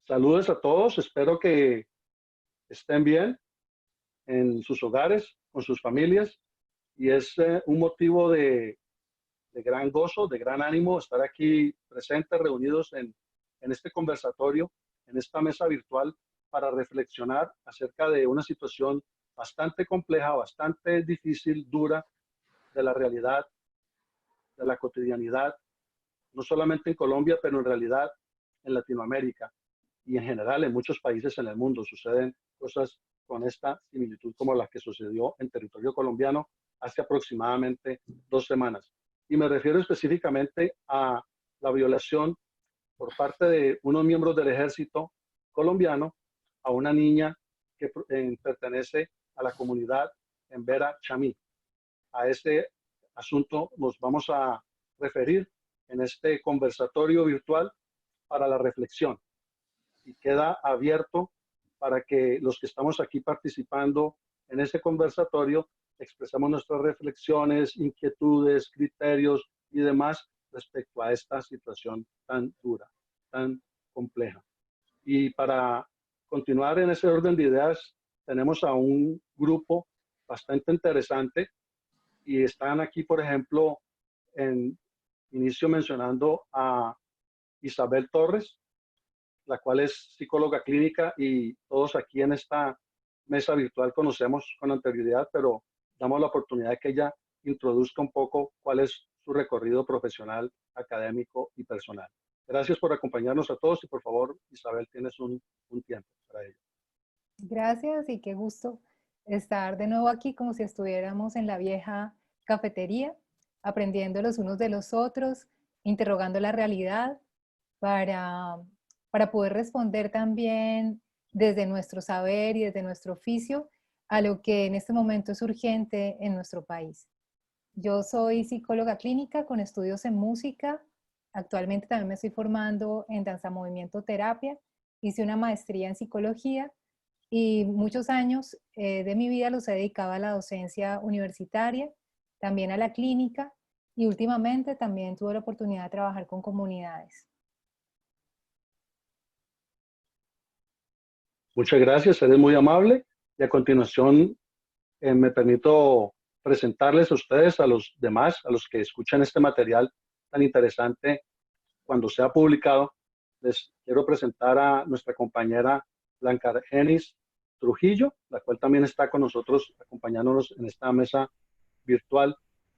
Saludos a todos, espero que estén bien en sus hogares, con sus familias, y es un motivo de gran gozo, de gran ánimo estar aquí presentes, reunidos en este conversatorio, en esta mesa virtual, para reflexionar acerca de una situación bastante compleja, bastante difícil, dura, de la realidad, de la cotidianidad, no solamente en Colombia, pero en realidad en Latinoamérica y en general en muchos países en el mundo suceden cosas con esta similitud como la que sucedió en territorio colombiano hace aproximadamente 2 semanas. Y me refiero específicamente a la violación por parte de unos miembros del ejército colombiano a una niña que pertenece a la comunidad en Vera Chamí. A este asunto nos vamos a referir en este conversatorio virtual para la reflexión y queda abierto para que los que estamos aquí participando en este conversatorio expresemos nuestras reflexiones, inquietudes, criterios y demás respecto a esta situación tan dura, tan compleja. Y para continuar en ese orden de ideas, tenemos a un grupo bastante interesante y están aquí, por ejemplo, en inicio mencionando a Isabel Torres, la cual es psicóloga clínica y todos aquí en esta mesa virtual conocemos con anterioridad, pero damos la oportunidad de que ella introduzca un poco cuál es su recorrido profesional, académico y personal. Gracias por acompañarnos a todos y por favor, Isabel, tienes un tiempo para ello. Gracias y qué gusto estar de nuevo aquí como si estuviéramos en la vieja cafetería, aprendiendo los unos de los otros, interrogando la realidad para, para poder responder también desde nuestro saber y desde nuestro oficio a lo que en este momento es urgente en nuestro país. Yo soy psicóloga clínica con estudios en música. Actualmente también me estoy formando en danza movimiento terapia. Hice una maestría en psicología y muchos años de mi vida los he dedicado a la docencia universitaria, también a la clínica y últimamente también tuve la oportunidad de trabajar con comunidades. Muchas gracias, eres muy amable y a continuación me permito presentarles a ustedes, a los demás, a los que escuchan este material tan interesante cuando sea publicado. Les quiero presentar a nuestra compañera Blanca Genis Trujillo, la cual también está con nosotros acompañándonos en esta mesa virtual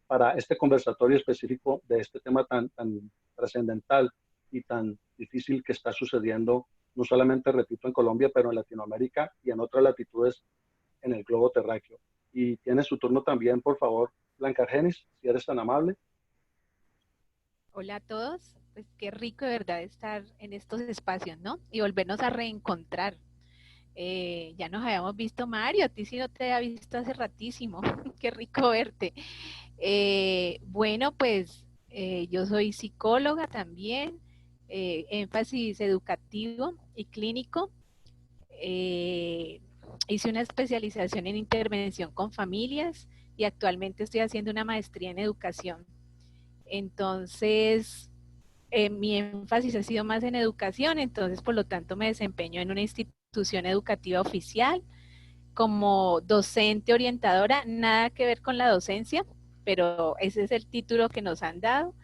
para este conversatorio específico de este tema tan trascendental y tan difícil que está sucediendo, no solamente, repito, en Colombia, pero en Latinoamérica y en otras latitudes en el globo terráqueo. Y tiene su turno también, por favor, Blanca Genis, si eres tan amable. Hola a todos, pues qué rico de verdad estar en estos espacios, ¿no? Y volvernos a reencontrar. Ya nos habíamos visto, Mario, a ti sí no te había visto hace ratísimo, qué rico verte. Bueno, pues yo soy psicóloga también, énfasis educativo y clínico. Eh, Hice una especialización en intervención con familias y actualmente estoy haciendo una maestría en educación. Entonces, mi énfasis ha sido más en educación, entonces por lo tanto me desempeño en una institución educativa oficial como docente orientadora, nada que ver con la docencia, pero ese es el título que nos han dado.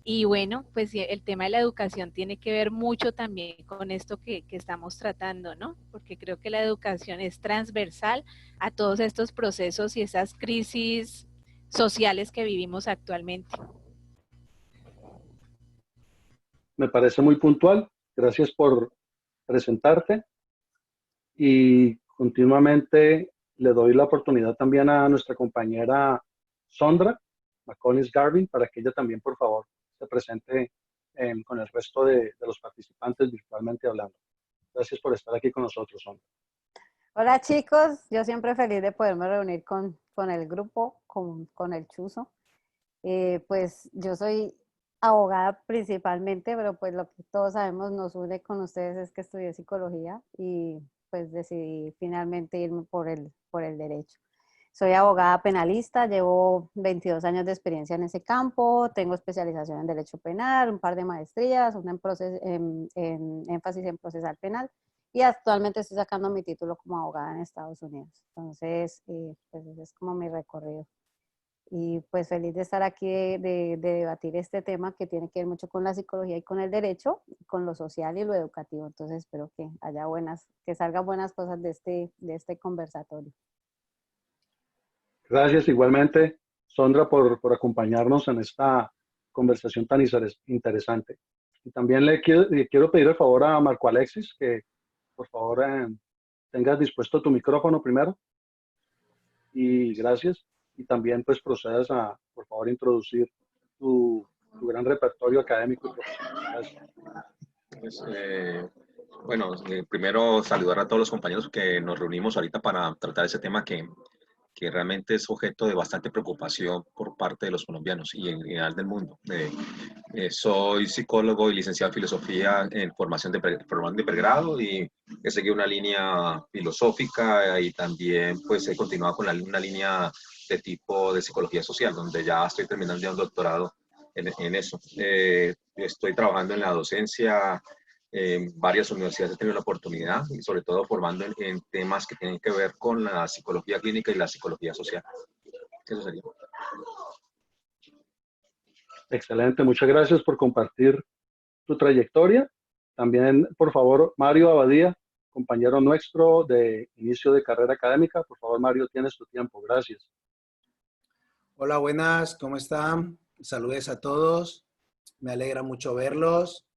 Y bueno, pues el tema de la educación tiene que ver mucho también con esto que estamos tratando, ¿no? Porque creo que la educación es transversal a todos estos procesos y esas crisis sociales que vivimos actualmente. Me parece muy puntual. Gracias por presentarte y continuamente le doy la oportunidad también a nuestra compañera Sondra McCollins Garvin para que ella también, por favor, se presente con el resto de los participantes virtualmente hablando. Gracias por estar aquí con nosotros, Sondra. Hola chicos, yo siempre feliz de poderme reunir con el grupo, con el Chuzo. Pues yo soy abogada principalmente, pero pues lo que todos sabemos nos une con ustedes es que estudié psicología y pues decidí finalmente irme por el derecho. Soy abogada penalista, llevo 22 años de experiencia en ese campo, tengo especialización en Derecho Penal, un par de maestrías, una en énfasis en procesal penal, y actualmente estoy sacando mi título como abogada en Estados Unidos. Entonces, pues ese es como mi recorrido. Y pues feliz de estar aquí, de debatir este tema que tiene que ver mucho con la psicología y con el derecho, con lo social y lo educativo. Entonces espero que haya que salgan buenas cosas de este conversatorio. Gracias igualmente, Sondra, por acompañarnos en esta conversación tan interesante. Y también le quiero pedir el favor a Marco Alexis que por favor tengas dispuesto tu micrófono primero. Y gracias. Y también pues procedas a, por favor, introducir tu gran repertorio académico y profesional. Gracias. Pues, bueno, primero saludar a todos los compañeros que nos reunimos ahorita para tratar ese tema que realmente es objeto de bastante preocupación por parte de los colombianos y en general del mundo. Soy psicólogo y licenciado en filosofía en formación de pregrado y he seguido una línea filosófica y también pues he continuado con una línea de tipo de psicología social, donde ya estoy terminando ya un doctorado en eso. Estoy trabajando en la docencia en varias universidades, he tenido la oportunidad y sobre todo formando en temas que tienen que ver con la psicología clínica y la psicología social. Eso sería. Excelente, muchas gracias por compartir tu trayectoria. También, por favor, Mario Abadía, compañero nuestro de inicio de carrera académica. Por favor, Mario, tienes tu tiempo. Gracias. Hola, buenas, ¿cómo están? Saludos a todos. Me alegra mucho verlos.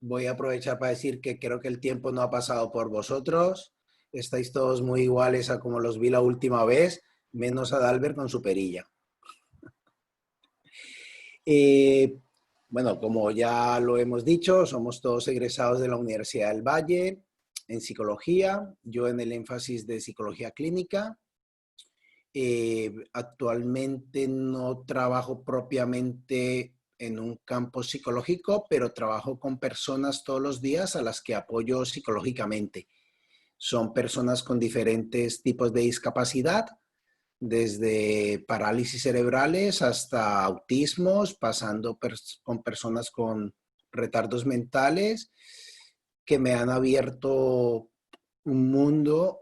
Voy a aprovechar para decir que creo que el tiempo no ha pasado por vosotros. Estáis todos muy iguales a como los vi la última vez, menos a Dalbert con su perilla. Bueno, como ya lo hemos dicho, somos todos egresados de la Universidad del Valle en psicología, yo en el énfasis de psicología clínica. Actualmente no trabajo propiamente en un campo psicológico, pero trabajo con personas todos los días a las que apoyo psicológicamente. Son personas con diferentes tipos de discapacidad, desde parálisis cerebrales hasta autismos, pasando con personas con retardos mentales, que me han abierto un mundo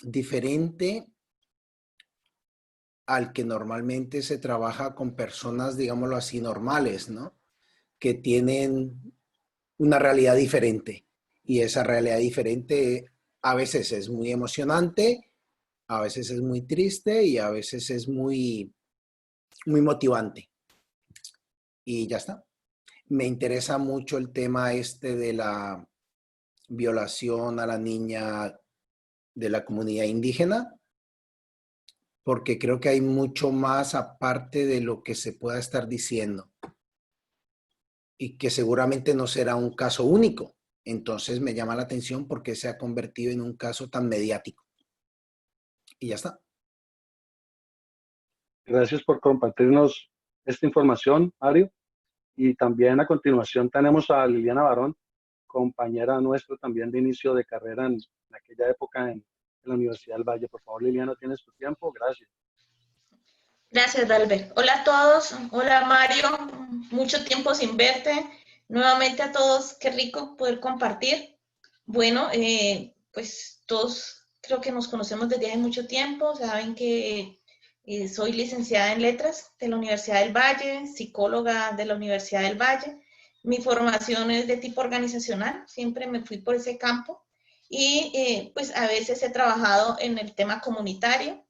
diferente al que normalmente se trabaja con personas, digámoslo así, normales, ¿no? Que tienen una realidad diferente. Y esa realidad diferente a veces es muy emocionante, a veces es muy triste y a veces es muy, muy motivante. Y ya está. Me interesa mucho el tema este de la violación a la niña de la comunidad indígena, porque creo que hay mucho más aparte de lo que se pueda estar diciendo y que seguramente no será un caso único. Entonces me llama la atención porque se ha convertido en un caso tan mediático. Y ya está. Gracias por compartirnos esta información, Mario. Y también a continuación tenemos a Liliana Barón, compañera nuestra también de inicio de carrera en aquella época en la Universidad del Valle. Por favor, Liliana, tienes tu tiempo. Gracias. Gracias, Dalbert. Hola a todos. Hola, Mario. Mucho tiempo sin verte. Nuevamente a todos, qué rico poder compartir. Bueno, pues todos creo que nos conocemos desde hace mucho tiempo. Saben que soy licenciada en Letras de la Universidad del Valle, psicóloga de la Universidad del Valle. Mi formación es de tipo organizacional. Siempre me fui por ese campo. Y pues a veces he trabajado en el tema comunitario.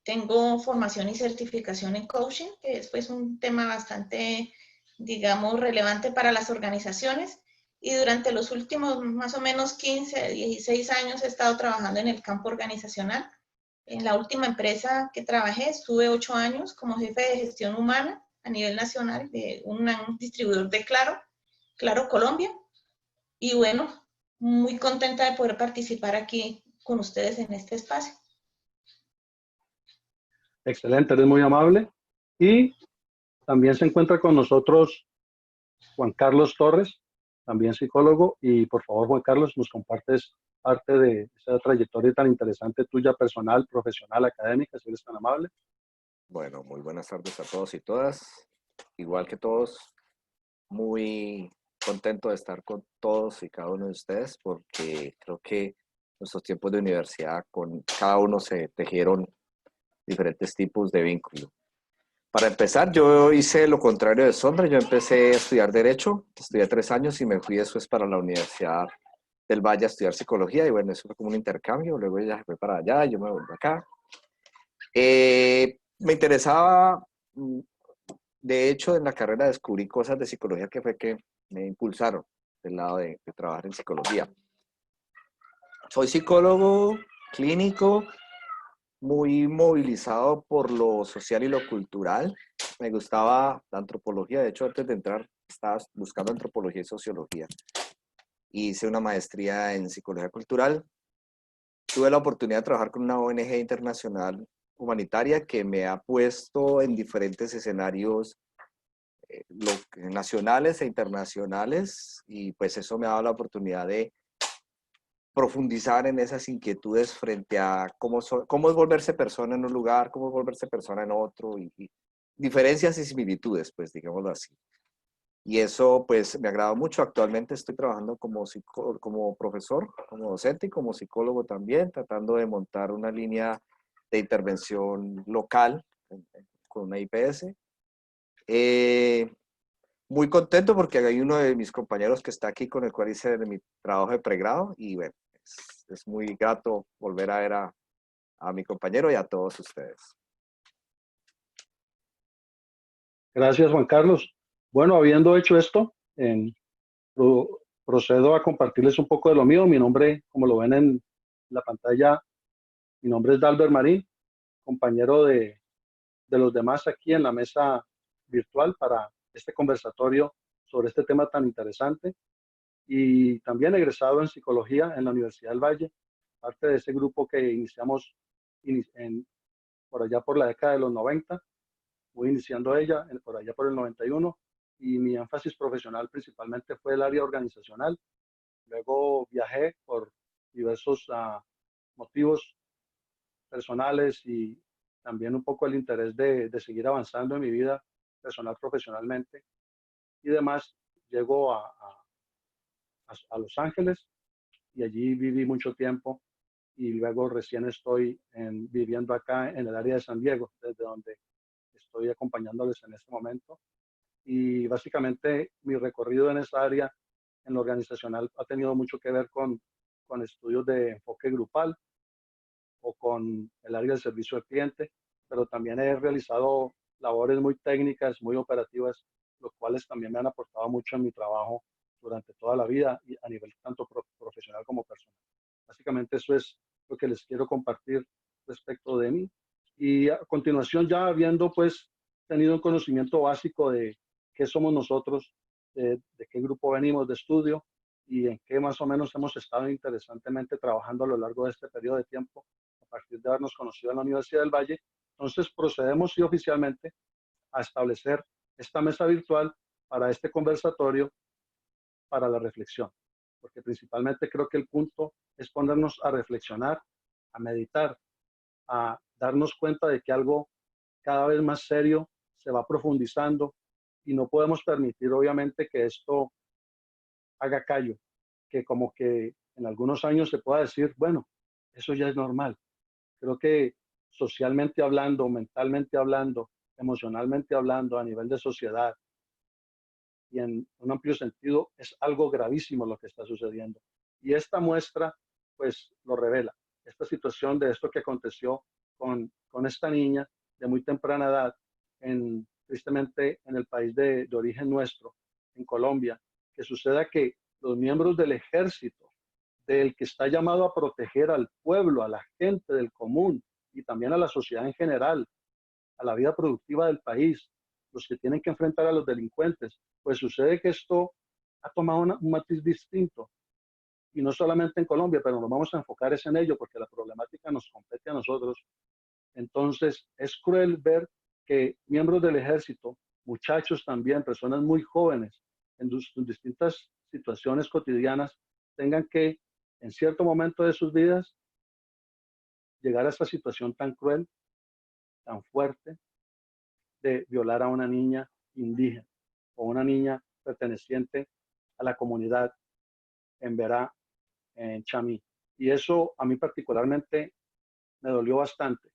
Tengo formación y certificación en coaching, que es pues un tema bastante, digamos, relevante para las organizaciones. Y durante los últimos más o menos 15, 16 años he estado trabajando en el campo organizacional. En la última empresa que trabajé estuve 8 años como jefe de gestión humana a nivel nacional de un distribuidor de Claro, Claro Colombia. Y bueno, muy contenta de poder participar aquí con ustedes en este espacio. Excelente, eres muy amable. Y también se encuentra con nosotros Juan Carlos Torres, también psicólogo. Y por favor, Juan Carlos, nos compartes parte de esa trayectoria tan interesante tuya, personal, profesional, académica, si eres tan amable. Bueno, muy buenas tardes a todos y todas. Igual que todos, muy contento de estar con todos y cada uno de ustedes porque creo que nuestros tiempos de universidad con cada uno se tejieron diferentes tipos de vínculo. Para empezar, yo hice lo contrario de Sondra. Yo empecé a estudiar Derecho, estudié 3 años y me fui después para la Universidad del Valle a estudiar Psicología. Y bueno, eso fue como un intercambio. Luego ella se fue para allá, yo me volví acá. Me interesaba, de hecho, en la carrera descubrí cosas de psicología que fue que me impulsaron del lado de trabajar en psicología. Soy psicólogo clínico, muy movilizado por lo social y lo cultural. Me gustaba la antropología. De hecho, antes de entrar, estaba buscando antropología y sociología. Hice una maestría en psicología cultural. Tuve la oportunidad de trabajar con una ONG internacional humanitaria que me ha puesto en diferentes escenarios nacionales e internacionales, y pues eso me ha dado la oportunidad de profundizar en esas inquietudes frente a cómo es volverse persona en un lugar, cómo es volverse persona en otro, y diferencias y similitudes, pues digámoslo así. Y eso pues me agrada mucho. Actualmente estoy trabajando como profesor, como docente y como psicólogo también, tratando de montar una línea de intervención local con una IPS. Muy contento porque hay uno de mis compañeros que está aquí con el cual hice mi trabajo de pregrado, y bueno, es muy grato volver a ver a mi compañero y a todos ustedes. Gracias, Juan Carlos. Bueno, habiendo hecho esto, procedo a compartirles un poco de lo mío. Mi nombre, como lo ven en la pantalla, mi nombre es Dalber Marín, compañero de los demás aquí en la mesa virtual para este conversatorio sobre este tema tan interesante, y también egresado en psicología en la Universidad del Valle, parte de ese grupo que iniciamos por allá por la década de los 90. Voy iniciando ella por allá por el 91, y mi énfasis profesional principalmente fue el área organizacional. Luego viajé por diversos motivos personales, y también un poco el interés de seguir avanzando en mi vida personal, profesionalmente y demás. Llego a Los Ángeles, y allí viví mucho tiempo, y luego recién estoy viviendo acá en el área de San Diego, desde donde estoy acompañándoles en este momento. Y básicamente mi recorrido en esa área, en lo organizacional, ha tenido mucho que ver con estudios de enfoque grupal o con el área del servicio al cliente, pero también he realizado labores muy técnicas, muy operativas, los cuales también me han aportado mucho en mi trabajo durante toda la vida, y a nivel tanto profesional como personal. Básicamente eso es lo que les quiero compartir respecto de mí. Y a continuación, ya habiendo pues tenido un conocimiento básico de qué somos nosotros, de qué grupo venimos de estudio y en qué más o menos hemos estado interesantemente trabajando a lo largo de este periodo de tiempo, a partir de habernos conocido en la Universidad del Valle, entonces procedemos sí oficialmente a establecer esta mesa virtual para este conversatorio, para la reflexión, porque principalmente creo que el punto es ponernos a reflexionar, a meditar, a darnos cuenta de que algo cada vez más serio se va profundizando, y no podemos permitir obviamente que esto haga callo, que como que en algunos años se pueda decir, bueno, eso ya es normal. Creo que socialmente hablando, mentalmente hablando, emocionalmente hablando, a nivel de sociedad y en un amplio sentido, es algo gravísimo lo que está sucediendo. Y esta muestra, pues, lo revela. Esta situación de esto que aconteció con esta niña de muy temprana edad, tristemente en el país de origen nuestro, en Colombia, que suceda que los miembros del ejército, del que está llamado a proteger al pueblo, a la gente del común y también a la sociedad en general, a la vida productiva del país, los que tienen que enfrentar a los delincuentes, pues sucede que esto ha tomado un matiz distinto. Y no solamente en Colombia, pero nos vamos a enfocar es en ello porque la problemática nos compete a nosotros. Entonces, es cruel ver que miembros del ejército, muchachos también, personas muy jóvenes, en distintas situaciones cotidianas, tengan que en cierto momento de sus vidas, llegar a esta situación tan cruel, tan fuerte, de violar a una niña indígena o una niña perteneciente a la comunidad en Berá, en Chamí. Y eso a mí particularmente me dolió bastante,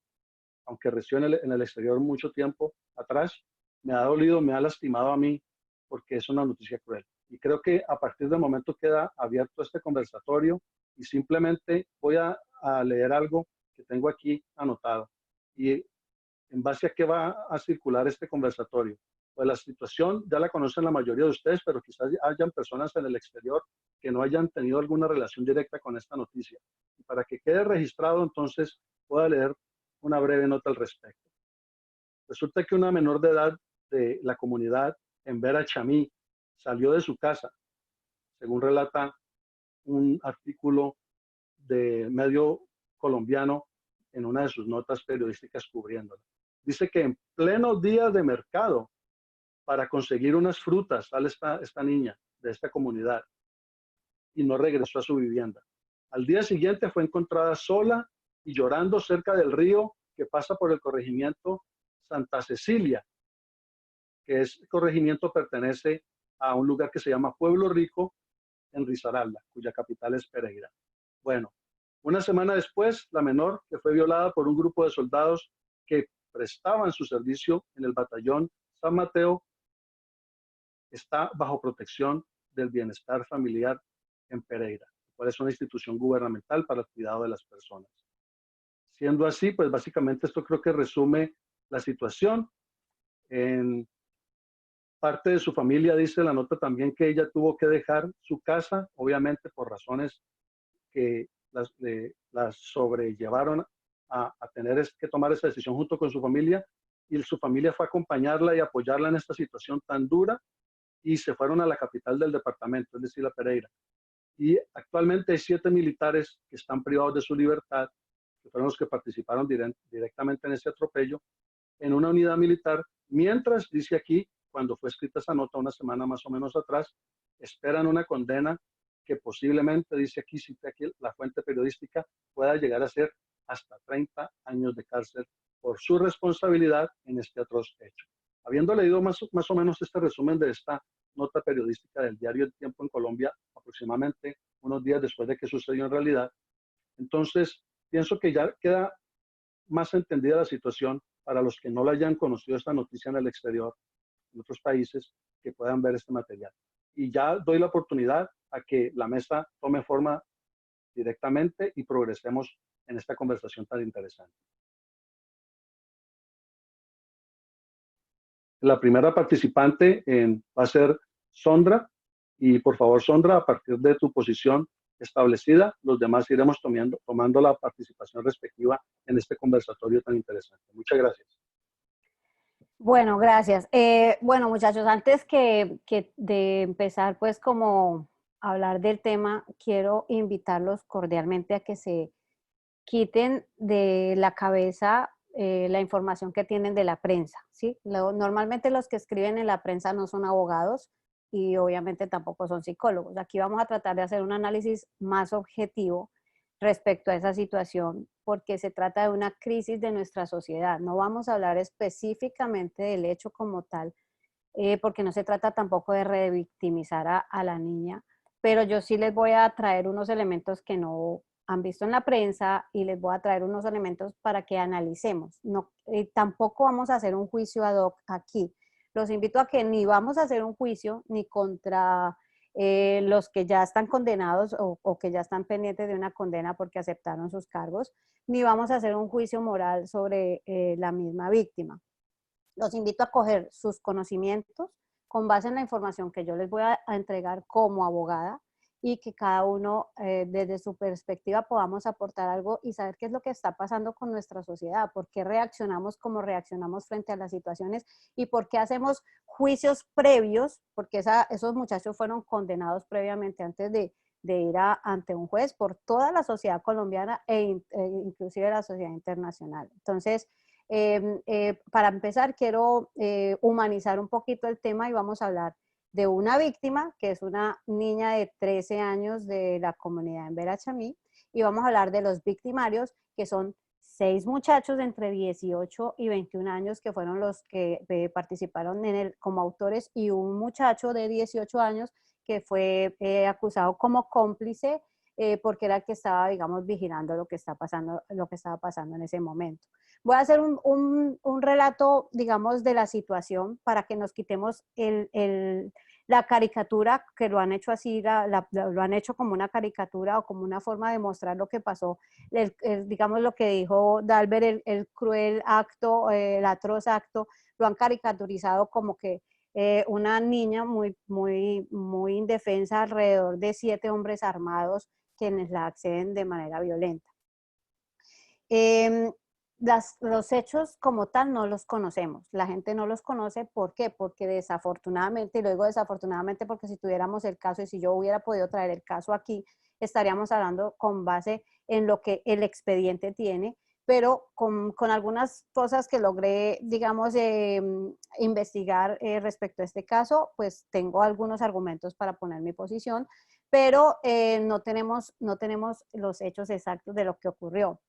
aunque residió en el exterior mucho tiempo atrás, me ha dolido, me ha lastimado a mí, porque es una noticia cruel. Y creo que a partir del momento queda abierto este conversatorio y simplemente voy a leer algo que tengo aquí anotado. Y en base a qué va a circular este conversatorio. Pues la situación ya la conocen la mayoría de ustedes, pero quizás hayan personas en el exterior que no hayan tenido alguna relación directa con esta noticia. Y para que quede registrado, entonces, voy a leer una breve nota al respecto. Resulta que una menor de edad de la comunidad en Vera Chamí salió de su casa, según relata un artículo de medio colombiano en una de sus notas periodísticas cubriéndola. Dice que en pleno día de mercado, para conseguir unas frutas, sale esta niña de esta comunidad y no regresó a su vivienda. Al día siguiente fue encontrada sola y llorando cerca del río que pasa por el corregimiento Santa Cecilia, que ese corregimiento pertenece a un lugar que se llama Pueblo Rico en Risaralda, cuya capital es Pereira. Bueno, una semana después, la menor, que fue violada por un grupo de soldados que prestaban su servicio en el batallón San Mateo, está bajo protección del bienestar familiar en Pereira, cual es una institución gubernamental para el cuidado de las personas. Siendo así, pues básicamente esto creo que resume la situación. En parte de su familia dice la nota también que ella tuvo que dejar su casa, obviamente por razones que las sobrellevaron a tener que tomar esa decisión junto con su familia, y su familia fue a acompañarla y apoyarla en esta situación tan dura, y se fueron a la capital del departamento, es decir, a Pereira. Y actualmente hay 7 militares que están privados de su libertad, que fueron los que participaron directamente en ese atropello, en una unidad militar, mientras, dice aquí, cuando fue escrita esa nota una semana más o menos atrás, esperan una condena que posiblemente, dice aquí, cita aquí la fuente periodística, pueda llegar a ser hasta 30 años de cárcel por su responsabilidad en este atroz hecho. Habiendo leído más o menos este resumen de esta nota periodística del diario El Tiempo en Colombia, aproximadamente unos días después de que sucedió en realidad, entonces pienso que ya queda más entendida la situación para los que no la hayan conocido esta noticia en el exterior, en otros países, que puedan ver este material. Y ya doy la oportunidad a que la mesa tome forma directamente y progresemos en esta conversación tan interesante. La primera participante va a ser Sondra, y por favor, Sondra, a partir de tu posición establecida, los demás iremos tomando la participación respectiva en este conversatorio tan interesante. Muchas gracias. Bueno, gracias. Bueno, muchachos, antes que de empezar, pues como hablar del tema, quiero invitarlos cordialmente a que se quiten de la cabeza la información que tienen de la prensa, ¿sí? Normalmente los que escriben en la prensa no son abogados y obviamente tampoco son psicólogos. Aquí vamos a tratar de hacer un análisis más objetivo respecto a esa situación, porque se trata de una crisis de nuestra sociedad. No vamos a hablar específicamente del hecho como tal, porque no se trata tampoco de revictimizar a la niña, pero yo sí les voy a traer unos elementos que no han visto en la prensa y les voy a traer unos elementos para que analicemos. No, tampoco vamos a hacer un juicio ad hoc aquí. Los invito a que ni vamos a hacer un juicio ni contra los que ya están condenados o que ya están pendientes de una condena porque aceptaron sus cargos, ni vamos a hacer un juicio moral sobre la misma víctima. Los invito a coger sus conocimientos con base en la información que yo les voy a entregar como abogada, y que cada uno desde su perspectiva podamos aportar algo y saber qué es lo que está pasando con nuestra sociedad, por qué reaccionamos como reaccionamos frente a las situaciones y por qué hacemos juicios previos, porque esos muchachos fueron condenados previamente antes de ir ante un juez por toda la sociedad colombiana e inclusive la sociedad internacional. Entonces, para empezar, quiero humanizar un poquito el tema y vamos a hablar de una víctima, que es una niña de 13 años de la comunidad en Verachamí, y vamos a hablar de los victimarios, que son 6 muchachos entre 18 y 21 años que fueron los que participaron como autores, y un muchacho de 18 años que fue acusado como cómplice porque era el que estaba, digamos, vigilando lo que estaba pasando en ese momento. Voy a hacer un relato, digamos, de la situación para que nos quitemos la caricatura, que lo han hecho así, lo han hecho como una caricatura o como una forma de mostrar lo que pasó, digamos lo que dijo Dalbert, el cruel acto, el atroz acto, lo han caricaturizado como que una niña muy indefensa, alrededor de 7 hombres armados quienes la acceden de manera violenta. Los hechos como tal no los conocemos, la gente no los conoce. ¿Por qué? Porque desafortunadamente, y lo digo desafortunadamente porque si tuviéramos el caso y si yo hubiera podido traer el caso aquí, estaríamos hablando con base en lo que el expediente tiene, pero con algunas cosas que logré, digamos, investigar respecto a este caso, pues tengo algunos argumentos para poner mi posición, pero no tenemos los hechos exactos de lo que ocurrió.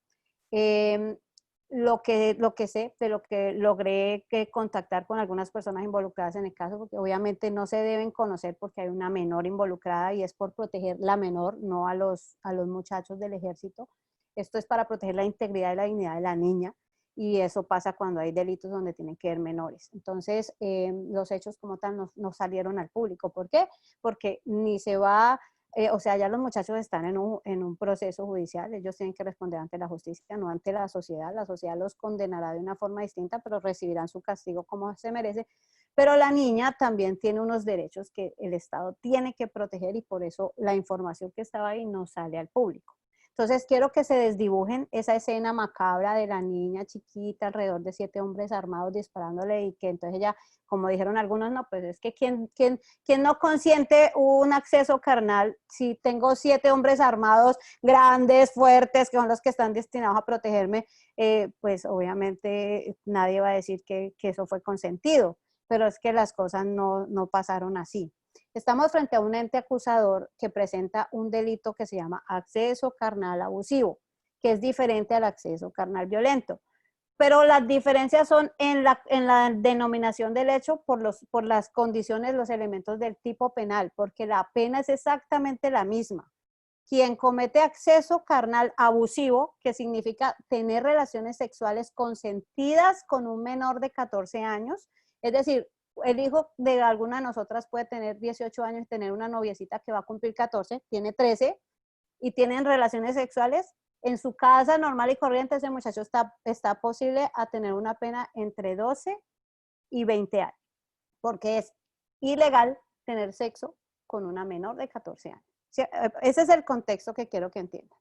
Lo que sé, de lo que logré contactar con algunas personas involucradas en el caso, porque obviamente no se deben conocer porque hay una menor involucrada y es por proteger la menor, no a los muchachos del ejército. Esto es para proteger la integridad y la dignidad de la niña, y eso pasa cuando hay delitos donde tienen que ver menores. Entonces, los hechos como tal no salieron al público. ¿Por qué? Porque ni se va... o sea, ya los muchachos están en un proceso judicial, ellos tienen que responder ante la justicia, no ante la sociedad los condenará de una forma distinta, pero recibirán su castigo como se merece, pero la niña también tiene unos derechos que el Estado tiene que proteger, y por eso la información que estaba ahí no sale al público. Entonces quiero que se desdibujen esa escena macabra de la niña chiquita, alrededor de 7 hombres armados disparándole, y que entonces ella, como dijeron algunos, no, pues es que ¿quién no consiente un acceso carnal si tengo 7 hombres armados, grandes, fuertes, que son los que están destinados a protegerme? Pues obviamente nadie va a decir que eso fue consentido, pero es que las cosas no pasaron así. Estamos frente a un ente acusador que presenta un delito que se llama acceso carnal abusivo, que es diferente al acceso carnal violento. Pero las diferencias son en la denominación del hecho por las condiciones, los elementos del tipo penal, porque la pena es exactamente la misma. Quien comete acceso carnal abusivo, que significa tener relaciones sexuales consentidas con un menor de 14 años, es decir, el hijo de alguna de nosotras puede tener 18 años y tener una noviecita que va a cumplir 14, tiene 13, y tienen relaciones sexuales en su casa normal y corriente, ese muchacho está posible a tener una pena entre 12 y 20 años, porque es ilegal tener sexo con una menor de 14 años. Ese es el contexto que quiero que entiendan.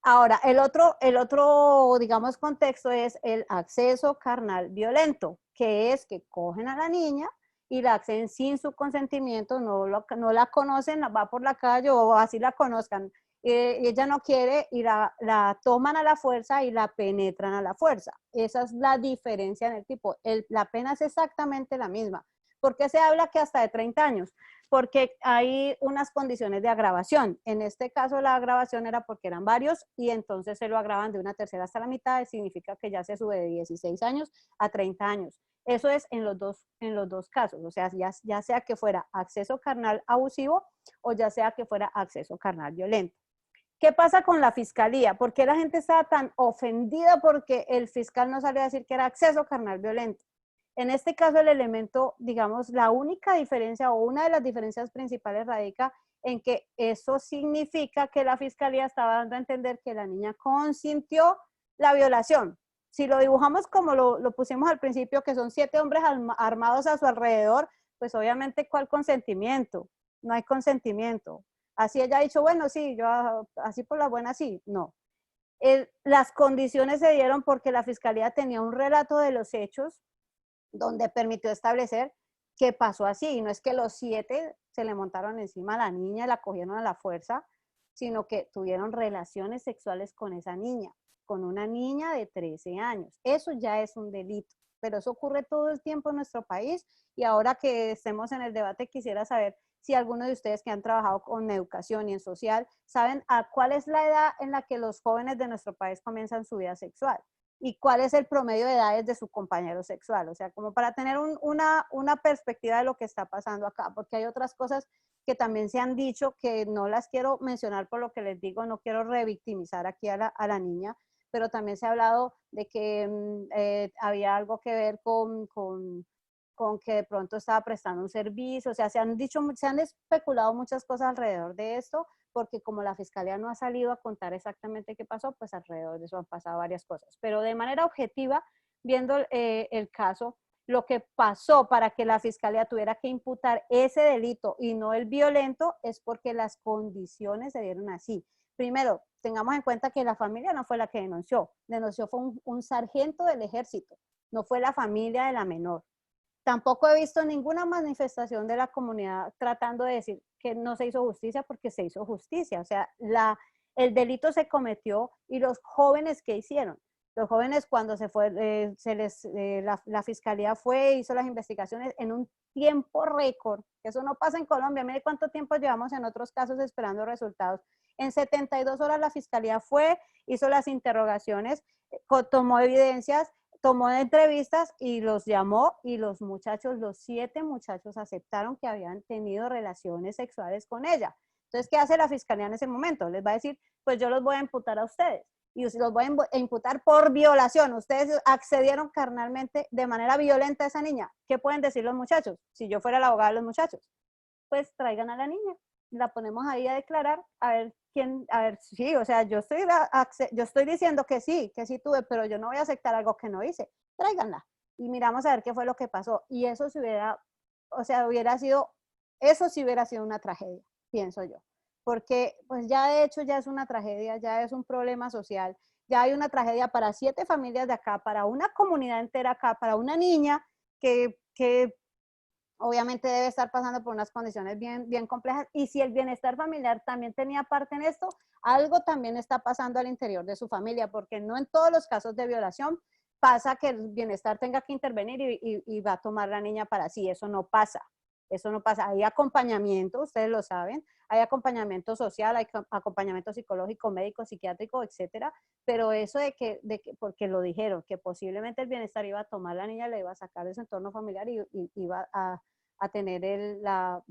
Ahora, el otro, digamos, contexto es el acceso carnal violento, que es que cogen a la niña y la acceden sin su consentimiento, no la conocen, va por la calle o así la conozcan, ella no quiere y la toman a la fuerza y la penetran a la fuerza. Esa es la diferencia en el tipo. La pena es exactamente la misma. ¿Por qué se habla que hasta de 30 años? Porque hay unas condiciones de agravación. En este caso la agravación era porque eran varios y entonces se lo agravan de una tercera hasta la mitad, significa que ya se sube de 16 años a 30 años. Eso es en los dos casos, o sea, ya sea que fuera acceso carnal abusivo o ya sea que fuera acceso carnal violento. ¿Qué pasa con la fiscalía? ¿Por qué la gente estaba tan ofendida porque el fiscal no salió a decir que era acceso carnal violento? En este caso, el elemento, digamos, la única diferencia o una de las diferencias principales radica en que eso significa que la fiscalía estaba dando a entender que la niña consintió la violación. Si lo dibujamos como lo pusimos al principio, que son 7 hombres armados a su alrededor, pues obviamente, ¿cuál consentimiento? No hay consentimiento. Así ella ha dicho, bueno, sí, yo así por la buena, sí, no. Las condiciones se dieron porque la fiscalía tenía un relato de los hechos donde permitió establecer que pasó así, y no es que los 7 se le montaron encima a la niña y la cogieron a la fuerza, sino que tuvieron relaciones sexuales con esa niña, con una niña de 13 años. Eso ya es un delito. pero eso ocurre todo el tiempo en nuestro país y ahora que estemos en el debate quisiera saber si alguno de ustedes que han trabajado con educación y en social saben cuál es la edad en la que los jóvenes de nuestro país comienzan su vida sexual y cuál es el promedio de edades de su compañero sexual, o sea, como para tener una perspectiva de lo que está pasando acá, porque hay otras cosas que también se han dicho que no las quiero mencionar por lo que les digo, no quiero revictimizar aquí a la niña, pero también se ha hablado de que había algo que ver con que de pronto estaba prestando un servicio, o sea, se han especulado muchas cosas alrededor de esto, porque como la fiscalía no ha salido a contar exactamente qué pasó, pues alrededor de eso han pasado varias cosas. Pero de manera objetiva, viendo el caso, lo que pasó para que la fiscalía tuviera que imputar ese delito y no el violento es porque las condiciones se dieron así. Primero, tengamos en cuenta que la familia no fue la que denunció fue un sargento del ejército, no fue la familia de la menor. Tampoco he visto ninguna manifestación de la comunidad tratando de decir que no se hizo justicia porque se hizo justicia. O sea, el delito se cometió y los jóvenes, ¿qué hicieron? Los jóvenes cuando se fue, la fiscalía fue, hizo las investigaciones en un tiempo récord. Eso no pasa en Colombia. Mire cuánto tiempo llevamos en otros casos esperando resultados. En 72 horas la fiscalía fue, hizo las interrogaciones, tomó evidencias, tomó entrevistas y los llamó y los 7 muchachos aceptaron que habían tenido relaciones sexuales con ella. Entonces, ¿qué hace la fiscalía en ese momento? Les va a decir, pues yo los voy a imputar a ustedes y los voy a imputar por violación. Ustedes accedieron carnalmente de manera violenta a esa niña. ¿Qué pueden decir los muchachos? Si yo fuera la abogada de los muchachos, pues traigan a la niña, la ponemos ahí a declarar, a ver sí, o sea, yo estoy diciendo que sí tuve, pero yo no voy a aceptar algo que no hice, tráiganla y miramos a ver qué fue lo que pasó, y eso eso sí hubiera sido una tragedia, pienso yo, porque pues ya de hecho ya es una tragedia, ya es un problema social, ya hay una tragedia para 7 familias de acá, para una comunidad entera acá, para una niña que obviamente debe estar pasando por unas condiciones bien complejas, y si el bienestar familiar también tenía parte en esto, algo también está pasando al interior de su familia, porque no en todos los casos de violación pasa que el bienestar tenga que intervenir y va a tomar la niña para sí, eso no pasa, hay acompañamiento, ustedes lo saben, hay acompañamiento social, hay acompañamiento psicológico, médico, psiquiátrico, etcétera, pero eso de que porque lo dijeron, que posiblemente el bienestar iba a tomar la niña, le iba a sacar de su entorno familiar y iba a tener la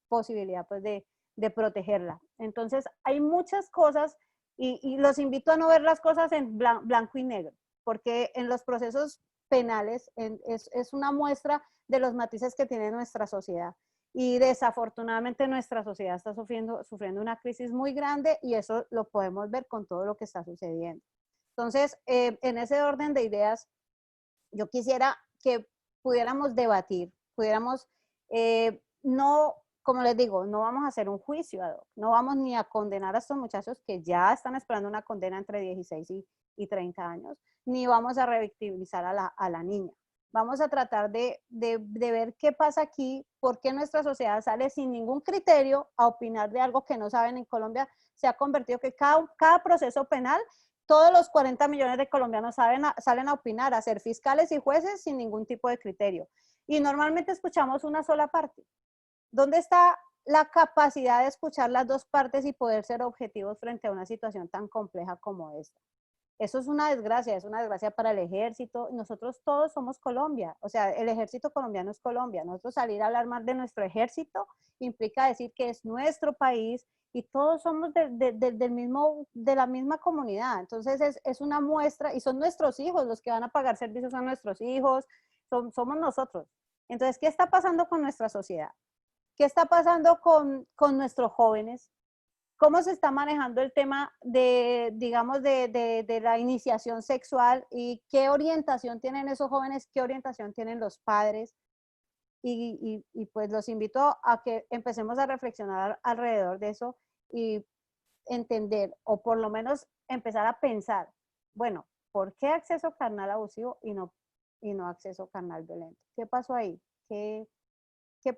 posibilidad pues de protegerla. Entonces hay muchas cosas y los invito a no ver las cosas en blanco y negro, porque en los procesos penales es una muestra de los matices que tiene nuestra sociedad. Y desafortunadamente nuestra sociedad está sufriendo una crisis muy grande y eso lo podemos ver con todo lo que está sucediendo. Entonces, en ese orden de ideas, yo quisiera que pudiéramos debatir, no, como les digo, no vamos a hacer un juicio ad hoc, no vamos ni a condenar a estos muchachos que ya están esperando una condena entre 16 y 30 años, ni vamos a revictimizar a la niña. Vamos a tratar de ver qué pasa aquí, por qué nuestra sociedad sale sin ningún criterio a opinar de algo que no saben. En Colombia se ha convertido que cada proceso penal, todos los 40 millones de colombianos salen a opinar, a ser fiscales y jueces sin ningún tipo de criterio. Y normalmente escuchamos una sola parte. ¿Dónde está la capacidad de escuchar las dos partes y poder ser objetivos frente a una situación tan compleja como esta? Eso es una desgracia para el ejército. Nosotros todos somos Colombia, o sea, el ejército colombiano es Colombia. Nosotros salir a hablar más de nuestro ejército implica decir que es nuestro país y todos somos de la misma comunidad. Entonces es una muestra y son nuestros hijos los que van a pagar servicios a nuestros hijos, somos nosotros. Entonces, ¿qué está pasando con nuestra sociedad? ¿Qué está pasando con nuestros jóvenes? ¿Cómo se está manejando el tema digamos, de la iniciación sexual y qué orientación tienen esos jóvenes, qué orientación tienen los padres? Y pues los invito a que empecemos a reflexionar alrededor de eso y entender, o por lo menos empezar a pensar, bueno, ¿por qué acceso carnal abusivo y no acceso carnal violento? ¿Qué pasó ahí? ¿Qué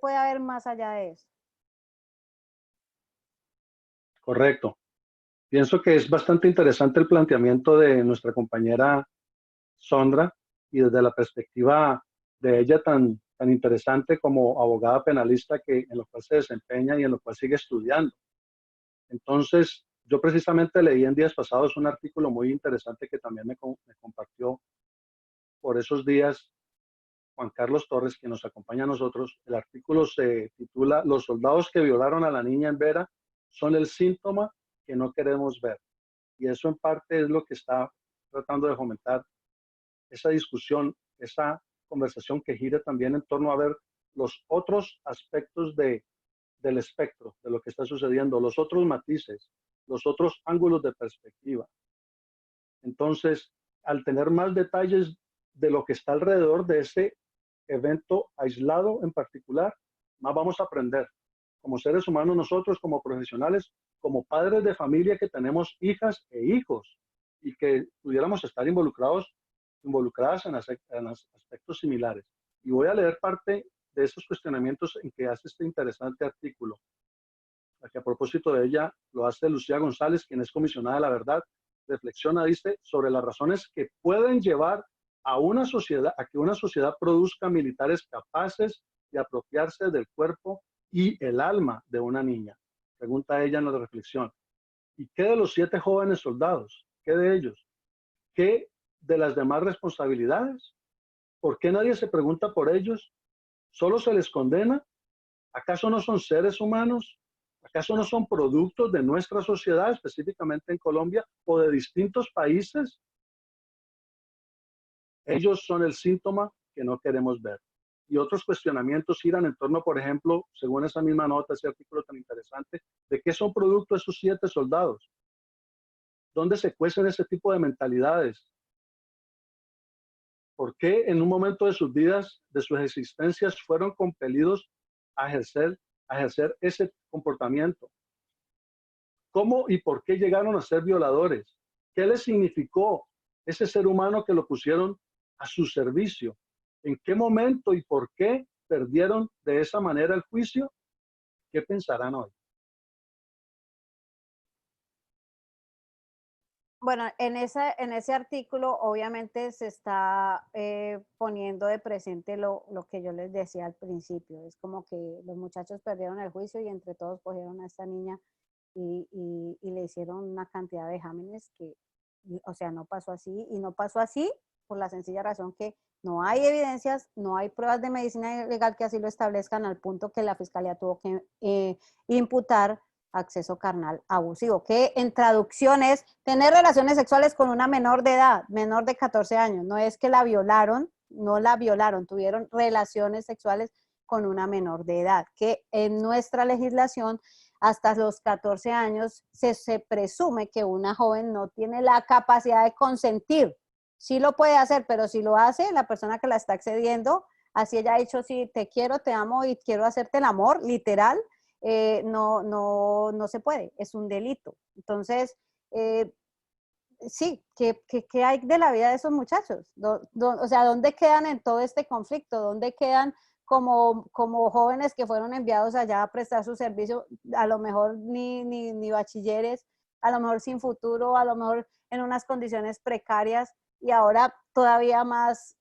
puede haber más allá de eso? Correcto. Pienso que es bastante interesante el planteamiento de nuestra compañera Sondra y desde la perspectiva de ella tan interesante como abogada penalista en lo cual se desempeña y en lo cual sigue estudiando. Entonces, yo precisamente leí en días pasados un artículo muy interesante que también me compartió por esos días Juan Carlos Torres, que nos acompaña a nosotros. El artículo se titula "Los soldados que violaron a la niña en Vera son el síntoma que no queremos ver". Y eso en parte es lo que está tratando de fomentar esa discusión, esa conversación que gira también en torno a ver los otros aspectos del espectro, de lo que está sucediendo, los otros matices, los otros ángulos de perspectiva. Entonces, al tener más detalles de lo que está alrededor de ese evento aislado en particular, más vamos a aprender como seres humanos nosotros, como profesionales, como padres de familia que tenemos hijas e hijos y que pudiéramos estar involucradas en aspectos similares. Y voy a leer parte de esos cuestionamientos en que hace este interesante artículo, que a propósito de ella lo hace Lucía González, quien es comisionada de la verdad. Reflexiona, dice, sobre las razones que pueden llevar a que una sociedad produzca militares capaces de apropiarse del cuerpo y el alma de una niña. Pregunta ella en la reflexión. ¿Y qué de los 7 jóvenes soldados? ¿Qué de ellos? ¿Qué de las demás responsabilidades? ¿Por qué nadie se pregunta por ellos? ¿Solo se les condena? ¿Acaso no son seres humanos? ¿Acaso no son productos de nuestra sociedad, específicamente en Colombia, o de distintos países? Ellos son el síntoma que no queremos ver. Y otros cuestionamientos giran en torno, por ejemplo, según esa misma nota, ese artículo tan interesante, de qué son productos esos 7 soldados. ¿Dónde se cuecen ese tipo de mentalidades? ¿Por qué en un momento de sus vidas, de sus existencias, fueron compelidos a ejercer ese comportamiento? ¿Cómo y por qué llegaron a ser violadores? ¿Qué les significó ese ser humano que lo pusieron a su servicio? ¿En qué momento y por qué perdieron de esa manera el juicio? ¿Qué pensarán hoy? Bueno, en ese artículo obviamente se está poniendo de presente lo que yo les decía al principio. Es como que los muchachos perdieron el juicio y entre todos cogieron a esta niña y le hicieron una cantidad de vejámenes que, o sea, no pasó así. Y no pasó así por la sencilla razón que no hay evidencias, no hay pruebas de medicina legal que así lo establezcan, al punto que la fiscalía tuvo que imputar acceso carnal abusivo, que en traducción es tener relaciones sexuales con una menor de edad, menor de 14 años. No es que la violaron, no la violaron, tuvieron relaciones sexuales con una menor de edad, que en nuestra legislación hasta los 14 años se presume que una joven no tiene la capacidad de consentir. Sí lo puede hacer, pero si lo hace, la persona que la está accediendo, así ella ha dicho, sí, te quiero, te amo y quiero hacerte el amor, literal, no se puede, es un delito. Entonces, sí, ¿qué hay de la vida de esos muchachos? O sea, ¿dónde quedan en todo este conflicto? ¿Dónde quedan como jóvenes que fueron enviados allá a prestar su servicio, a lo mejor ni bachilleres, a lo mejor sin futuro, a lo mejor en unas condiciones precarias y ahora todavía más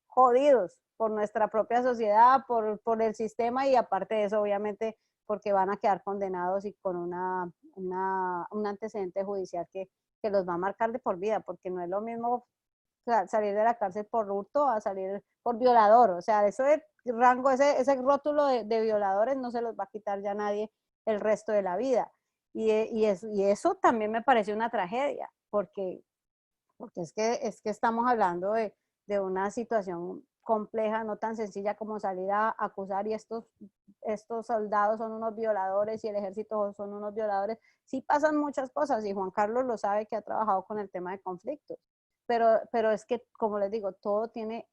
jodidos por nuestra propia sociedad, por el sistema y aparte de eso, obviamente, porque van a quedar condenados y con un antecedente judicial que los va a marcar de por vida, porque no es lo mismo salir de la cárcel por hurto a salir por violador. O sea, eso de rango, ese rótulo de violadores no se los va a quitar ya nadie el resto de la vida. Y eso también me parece una tragedia, porque es que estamos hablando de una situación compleja, no tan sencilla como salir a acusar y estos soldados son unos violadores y el ejército son unos violadores. Sí pasan muchas cosas y Juan Carlos lo sabe, que ha trabajado con el tema de conflictos, pero es que, como les digo, todo tiene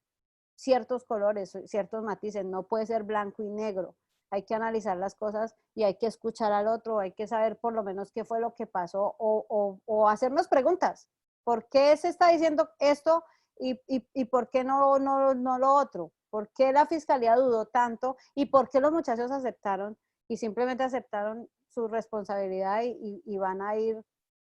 ciertos colores, ciertos matices, no puede ser blanco y negro. Hay que analizar las cosas y hay que escuchar al otro, hay que saber por lo menos qué fue lo que pasó o hacernos preguntas. ¿Por qué se está diciendo esto y por qué no lo otro? ¿Por qué la fiscalía dudó tanto? ¿Y por qué los muchachos aceptaron y simplemente aceptaron su responsabilidad y van a ir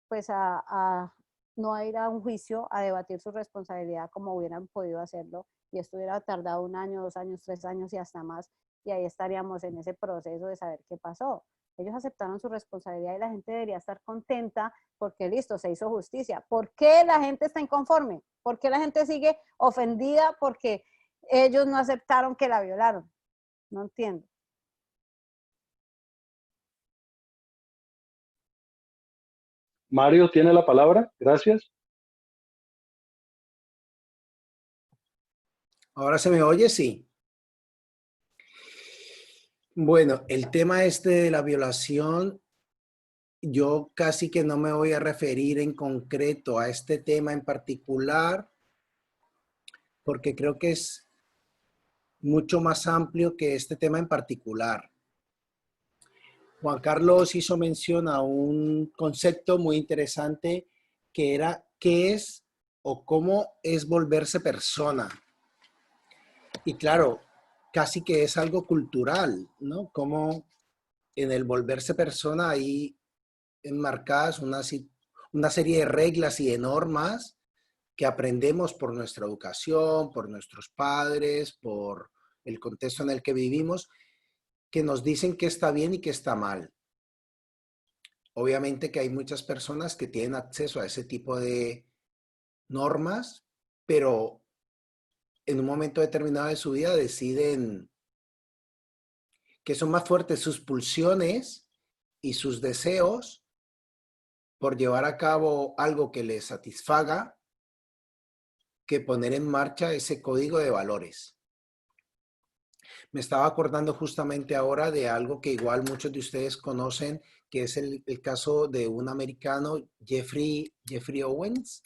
pues a no a ir a un juicio a debatir su responsabilidad como hubieran podido hacerlo, y esto hubiera tardado 1 año, 2 años, 3 años y hasta más, y ahí estaríamos en ese proceso de saber qué pasó. Ellos aceptaron su responsabilidad y la gente debería estar contenta porque listo, se hizo justicia. ¿Por qué la gente está inconforme? ¿Por qué la gente sigue ofendida porque ellos no aceptaron que la violaron? No entiendo. Mario tiene la palabra. Gracias. ¿Ahora se me oye? Sí. Bueno, el tema este de la violación, yo casi que no me voy a referir en concreto a este tema en particular, porque creo que es mucho más amplio que este tema en particular. Juan Carlos hizo mención a un concepto muy interesante que era qué es o cómo es volverse persona. Y claro, casi que es algo cultural, ¿no? Como en el volverse persona hay enmarcadas una serie de reglas y de normas que aprendemos por nuestra educación, por nuestros padres, por el contexto en el que vivimos, que nos dicen qué está bien y qué está mal. Obviamente que hay muchas personas que tienen acceso a ese tipo de normas, pero en un momento determinado de su vida deciden que son más fuertes sus pulsiones y sus deseos por llevar a cabo algo que les satisfaga que poner en marcha ese código de valores. Me estaba acordando justamente ahora de algo que igual muchos de ustedes conocen, que es el caso de un americano, Jeffrey Owens,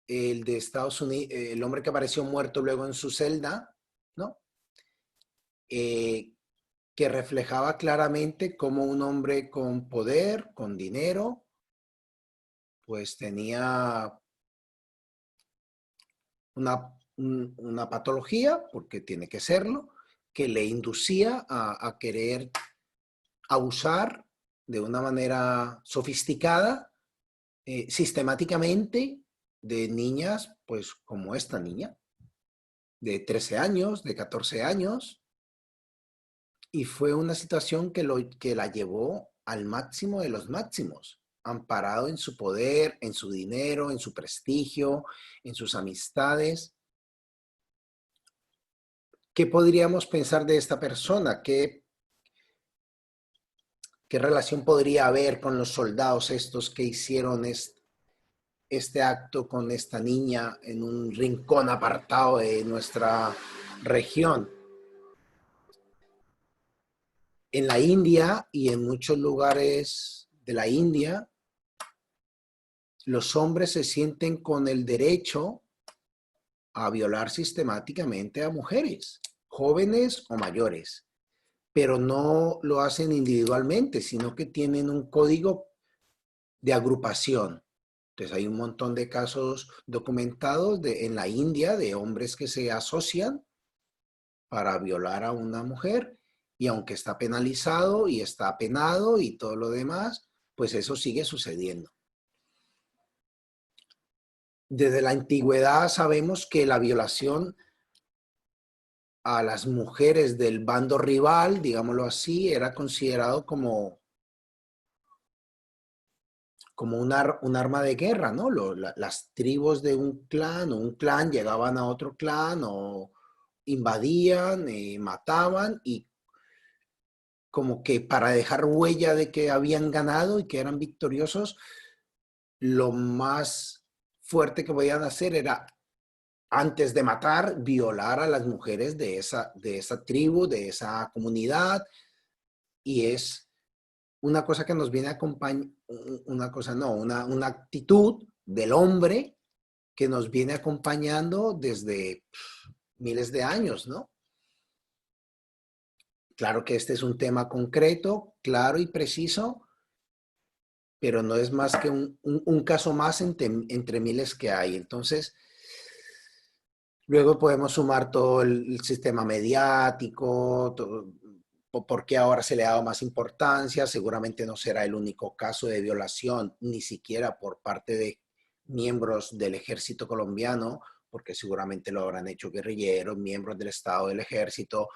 el de Estados Unidos, el hombre que apareció muerto luego en su celda, ¿no? Que reflejaba claramente cómo un hombre con poder, con dinero, pues tenía una patología, porque tiene que serlo, que le inducía a querer abusar de una manera sofisticada, sistemáticamente, de niñas, pues como esta niña, de 13 años, de 14 años, y fue una situación que la llevó al máximo de los máximos, amparado en su poder, en su dinero, en su prestigio, en sus amistades. ¿Qué podríamos pensar de esta persona? ¿Qué relación podría haber con los soldados estos que hicieron este acto con esta niña en un rincón apartado de nuestra región? En la India y en muchos lugares de la India, los hombres se sienten con el derecho a violar sistemáticamente a mujeres, jóvenes o mayores, pero no lo hacen individualmente, sino que tienen un código de agrupación. Entonces hay un montón de casos documentados en la India de hombres que se asocian para violar a una mujer, y aunque está penalizado y está penado y todo lo demás, pues eso sigue sucediendo. Desde la antigüedad sabemos que la violación a las mujeres del bando rival, digámoslo así, era considerado como un arma de guerra, ¿no? Las tribus de un clan o un clan llegaban a otro clan o invadían, mataban, y como que para dejar huella de que habían ganado y que eran victoriosos, lo más fuerte que podían hacer era, antes de matar, violar a las mujeres de esa tribu, de esa comunidad. Y es una cosa que nos viene a acompañar, una actitud del hombre que nos viene acompañando desde miles de años, ¿no? Claro que este es un tema concreto, claro y preciso, pero no es más que un caso más entre miles que hay. Entonces, luego podemos sumar todo el sistema mediático, por qué ahora se le ha dado más importancia. Seguramente no será el único caso de violación, ni siquiera por parte miembros del ejército colombiano, porque seguramente lo habrán hecho guerrilleros, miembros del Estado del Ejército,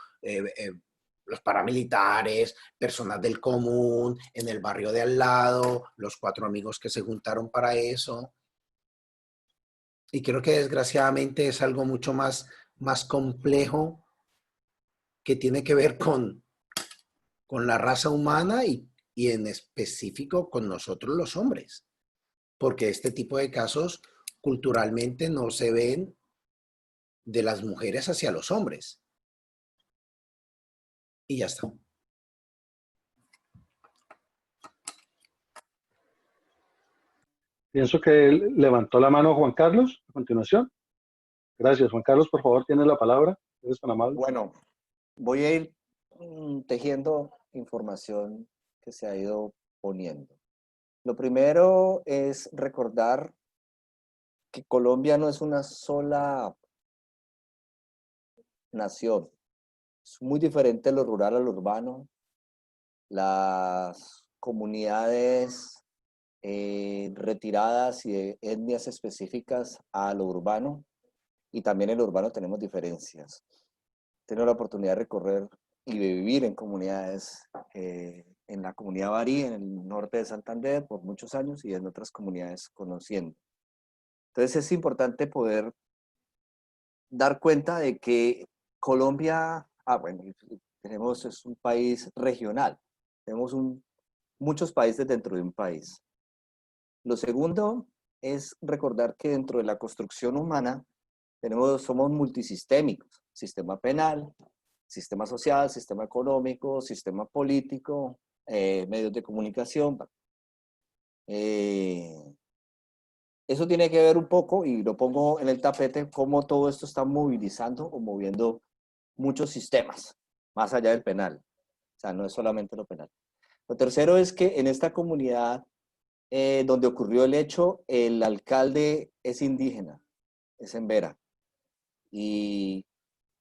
los paramilitares, personas del común, en el barrio de al lado, los 4 amigos que se juntaron para eso. Y creo que desgraciadamente es algo mucho más complejo, que tiene que ver con la raza humana y en específico con nosotros los hombres, porque este tipo de casos culturalmente no se ven de las mujeres hacia los hombres. Y ya está. Pienso que levantó la mano Juan Carlos a continuación. Gracias, Juan Carlos, por favor, tienes la palabra. Eres tan amable. Bueno, voy a ir tejiendo información que se ha ido poniendo. Lo primero es recordar que Colombia no es una sola nación. Es muy diferente lo rural a lo urbano. Las comunidades retiradas y de etnias específicas a lo urbano, y también en lo urbano tenemos diferencias. Tengo la oportunidad de recorrer y de vivir en comunidades, en la comunidad Barí, en el norte de Santander, por muchos años, y en otras comunidades conociendo. Entonces es importante poder dar cuenta de que Colombia, es un país regional, tenemos muchos países dentro de un país. Lo segundo es recordar que dentro de la construcción humana somos multisistémicos: sistema penal, sistema social, sistema económico, sistema político, medios de comunicación. Eso tiene que ver un poco, y lo pongo en el tapete, cómo todo esto está movilizando o moviendo muchos sistemas, más allá del penal. O sea, no es solamente lo penal. Lo tercero es que en esta comunidad donde ocurrió el hecho, el alcalde es indígena, es embera. Y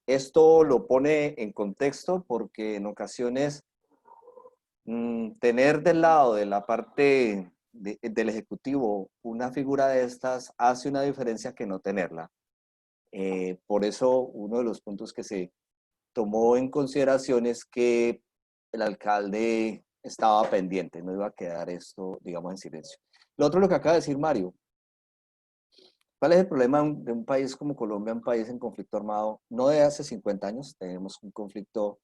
esto lo pone en contexto porque en ocasiones tener del lado de la parte del Ejecutivo una figura de estas hace una diferencia que no tenerla. Por eso uno de los puntos que se tomó en consideración es que el alcalde estaba pendiente, no iba a quedar esto, digamos, en silencio. Lo otro, lo que acaba de decir Mario. ¿Cuál es el problema de un país como Colombia, un país en conflicto armado? No de hace 50 años, tenemos un conflicto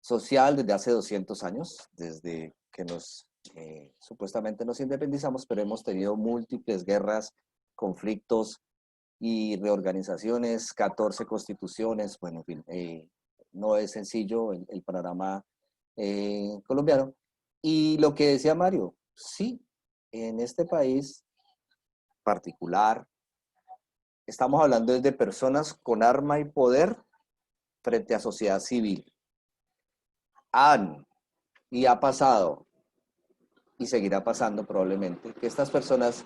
social desde hace 200 años, desde que supuestamente nos independizamos, pero hemos tenido múltiples guerras, conflictos y reorganizaciones, 14 constituciones, bueno, en fin, no es sencillo el panorama colombiano. Y lo que decía Mario, sí, en este país particular, estamos hablando de personas con arma y poder frente a sociedad civil. Y ha pasado, y seguirá pasando probablemente, que estas personas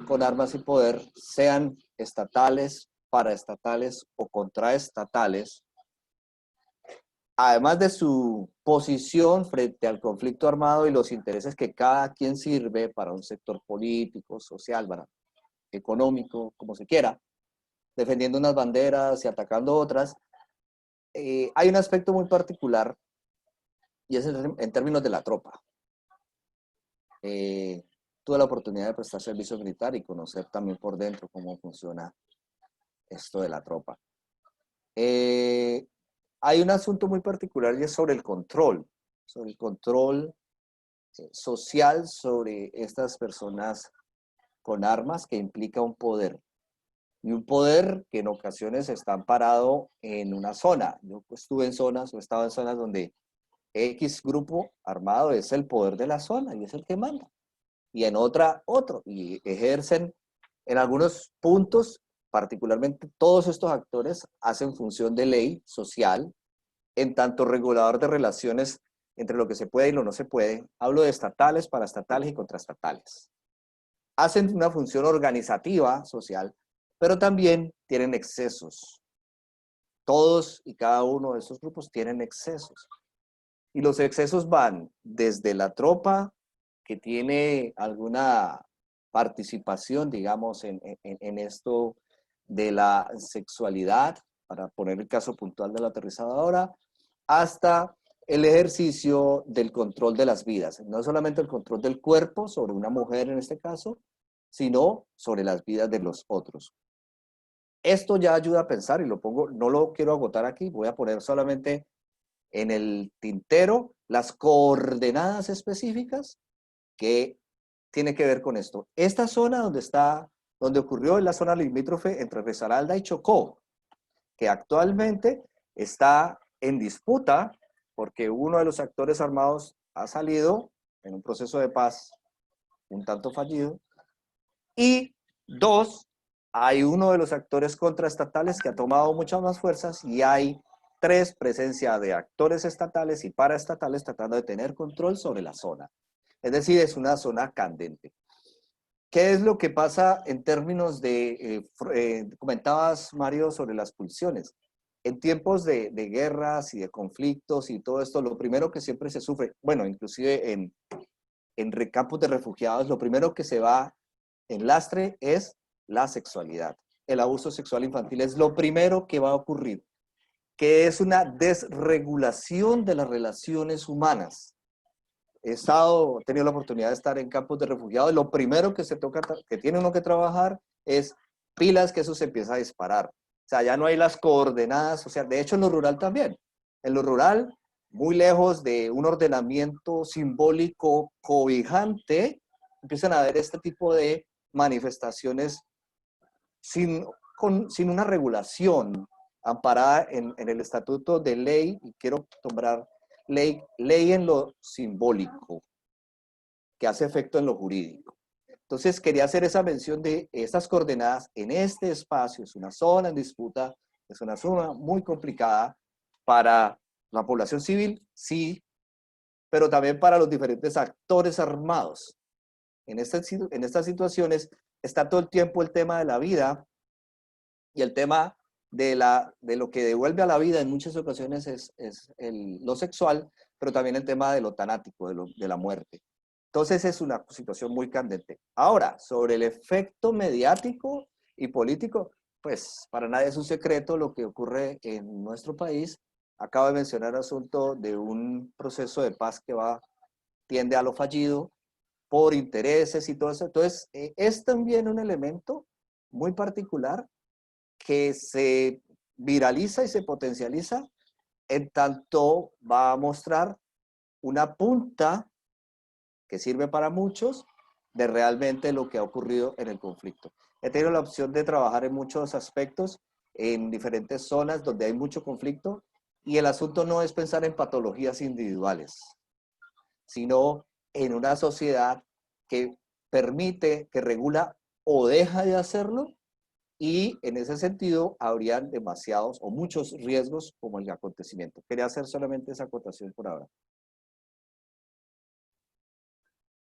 con armas y poder, sean estatales, paraestatales o contraestatales, además de su posición frente al conflicto armado y los intereses que cada quien sirve para un sector político, social, económico, como se quiera, defendiendo unas banderas y atacando otras, hay un aspecto muy particular, y es en términos de la tropa. Tuve la oportunidad de prestar servicio militar y conocer también por dentro cómo funciona esto de la tropa. Hay un asunto muy particular, y es sobre el control social sobre estas personas con armas, que implica un poder. Y un poder que en ocasiones está amparado en una zona. Yo estuve en zonas, o he estado en zonas donde X grupo armado es el poder de la zona y es el que manda. Y en otra, otro. Y ejercen en algunos puntos, particularmente todos estos actores hacen función de ley social, en tanto regulador de relaciones entre lo que se puede y lo no se puede. Hablo de estatales, paraestatales y contraestatales. Hacen una función organizativa, social, pero también tienen excesos. Todos y cada uno de esos grupos tienen excesos. Y los excesos van desde la tropa, que tiene alguna participación, digamos, en esto de la sexualidad, para poner el caso puntual de la aterrizadora, hasta el ejercicio del control de las vidas. No solamente el control del cuerpo sobre una mujer en este caso, sino sobre las vidas de los otros. Esto ya ayuda a pensar, y lo pongo, no lo quiero agotar aquí, voy a poner solamente en el tintero las coordenadas específicas que tiene que ver con esto. Esta zona donde ocurrió es la zona limítrofe entre Risaralda y Chocó, que actualmente está en disputa porque uno de los actores armados ha salido en un proceso de paz un tanto fallido, y dos, hay uno de los actores contraestatales que ha tomado muchas más fuerzas, y hay tres, presencia de actores estatales y paraestatales tratando de tener control sobre la zona. Es decir, es una zona candente. ¿Qué es lo que pasa en términos de, comentabas, Mario, sobre las pulsiones? En tiempos de guerras y de conflictos y todo esto, lo primero que siempre se sufre, bueno, inclusive en campos de refugiados, lo primero que se va en lastre es la sexualidad. El abuso sexual infantil es lo primero que va a ocurrir, que es una desregulación de las relaciones humanas. He tenido la oportunidad de estar en campos de refugiados, y lo primero que tiene uno que trabajar es pilas, que eso se empieza a disparar. O sea, ya no hay las coordenadas, o sea, de hecho en lo rural también. En lo rural, muy lejos de un ordenamiento simbólico cobijante, empiezan a haber este tipo de manifestaciones sin una regulación amparada en el estatuto de ley, y quiero nombrar ley en lo simbólico, que hace efecto en lo jurídico. Entonces quería hacer esa mención de estas coordenadas en este espacio. Es una zona en disputa, es una zona muy complicada para la población civil, sí, pero también para los diferentes actores armados. En estas situaciones está todo el tiempo el tema de la vida, y el tema de lo que devuelve a la vida en muchas ocasiones es lo sexual, pero también el tema de lo tanático, de la muerte. Entonces es una situación muy candente. Ahora, sobre el efecto mediático y político, pues para nadie es un secreto lo que ocurre en nuestro país. Acabo de mencionar el asunto de un proceso de paz que tiende a lo fallido por intereses y todo eso. Entonces, es también un elemento muy particular que se viraliza y se potencializa en tanto va a mostrar una punta que sirve para muchos de realmente lo que ha ocurrido en el conflicto. He tenido la opción de trabajar en muchos aspectos, en diferentes zonas donde hay mucho conflicto, y el asunto no es pensar en patologías individuales, sino en una sociedad que permite, que regula o deja de hacerlo, y en ese sentido habrían demasiados o muchos riesgos como el acontecimiento. Quería hacer solamente esa acotación por ahora.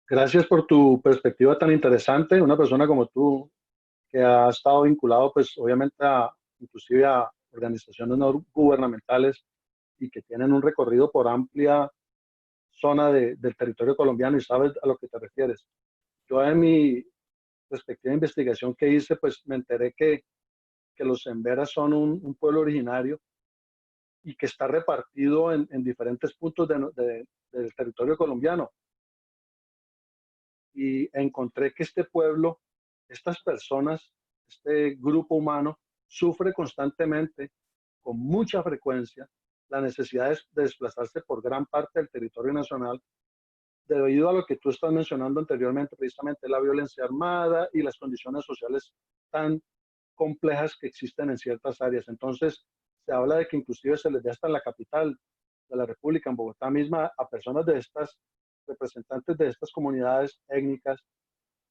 Gracias por tu perspectiva tan interesante. Una persona como tú, que ha estado vinculado, pues obviamente, inclusive a organizaciones no gubernamentales, y que tienen un recorrido por amplia zona del territorio colombiano, y sabes a lo que te refieres. Yo en mi respectiva investigación que hice, pues me enteré que los emberas son un pueblo originario y que está repartido en diferentes puntos del territorio colombiano. Y encontré que este pueblo, estas personas, este grupo humano, sufre constantemente, con mucha frecuencia, la necesidad de desplazarse por gran parte del territorio nacional, debido a lo que tú estás mencionando anteriormente, precisamente la violencia armada y las condiciones sociales tan complejas que existen en ciertas áreas. Entonces, se habla de que inclusive se les da hasta en la capital de la República, en Bogotá misma, a personas de estas, representantes de estas comunidades étnicas,